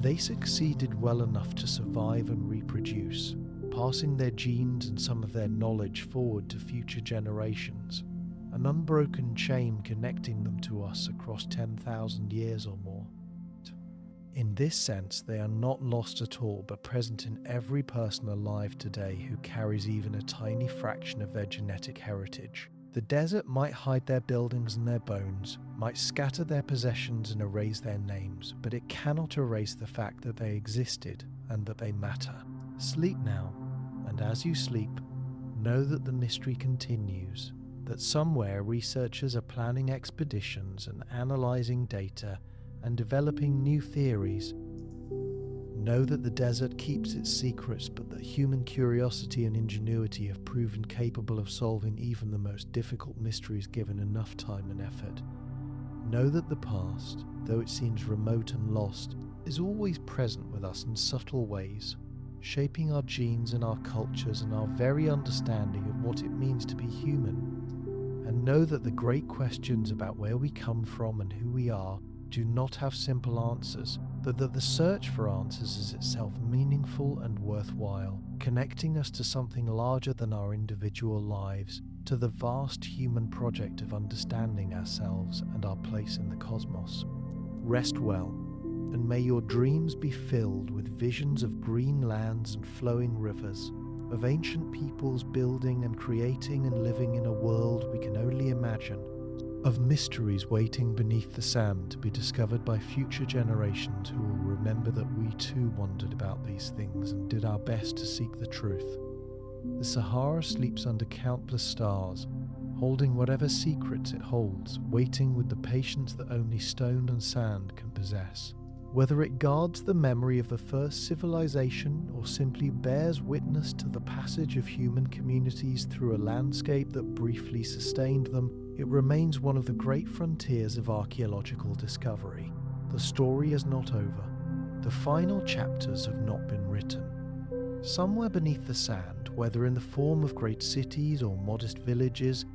They succeeded well enough to survive and reproduce, passing their genes and some of their knowledge forward to future generations, an unbroken chain connecting them to us across 10,000 years or more. In this sense, they are not lost at all, but present in every person alive today who carries even a tiny fraction of their genetic heritage. The desert might hide their buildings and their bones, might scatter their possessions and erase their names, but it cannot erase the fact that they existed and that they matter. Sleep now, and as you sleep, know that the mystery continues, that somewhere researchers are planning expeditions and analysing data and developing new theories. know that the desert keeps its secrets, but that human curiosity and ingenuity have proven capable of solving even the most difficult mysteries given enough time and effort. Know that the past, though it seems remote and lost, is always present with us in subtle ways, shaping our genes and our cultures and our very understanding of what it means to be human. And know that the great questions about where we come from and who we are do not have simple answers, but that the search for answers is itself meaningful and worthwhile, connecting us to something larger than our individual lives, to the vast human project of understanding ourselves and our place in the cosmos. Rest well, and may your dreams be filled with visions of green lands and flowing rivers, of ancient peoples building and creating and living in a world we can only imagine, of mysteries waiting beneath the sand to be discovered by future generations who will remember that we too wondered about these things and did our best to seek the truth. The Sahara sleeps under countless stars, holding whatever secrets it holds, waiting with the patience that only stone and sand can possess. Whether it guards the memory of the first civilization or simply bears witness to the passage of human communities through a landscape that briefly sustained them, it remains one of the great frontiers of archaeological discovery. The story is not over. The final chapters have not been written. Somewhere beneath the sand, whether in the form of great cities or modest villages,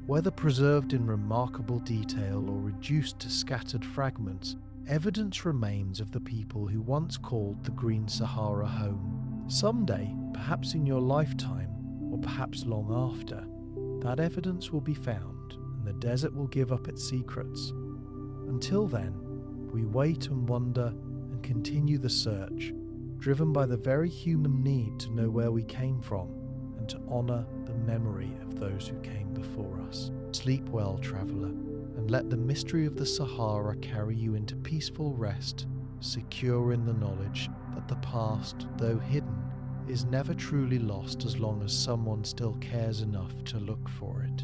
whether preserved in remarkable detail or reduced to scattered fragments, evidence remains of the people who once called the Green Sahara home. Someday, perhaps in your lifetime, or perhaps long after, that evidence will be found, and the desert will give up its secrets. Until then, we wait and wonder and continue the search, driven by the very human need to know where we came from and to honour the memory of those who came before us. Sleep well, traveller, and let the mystery of the Sahara carry you into peaceful rest, secure in the knowledge that the past, though hidden, is never truly lost as long as someone still cares enough to look for it.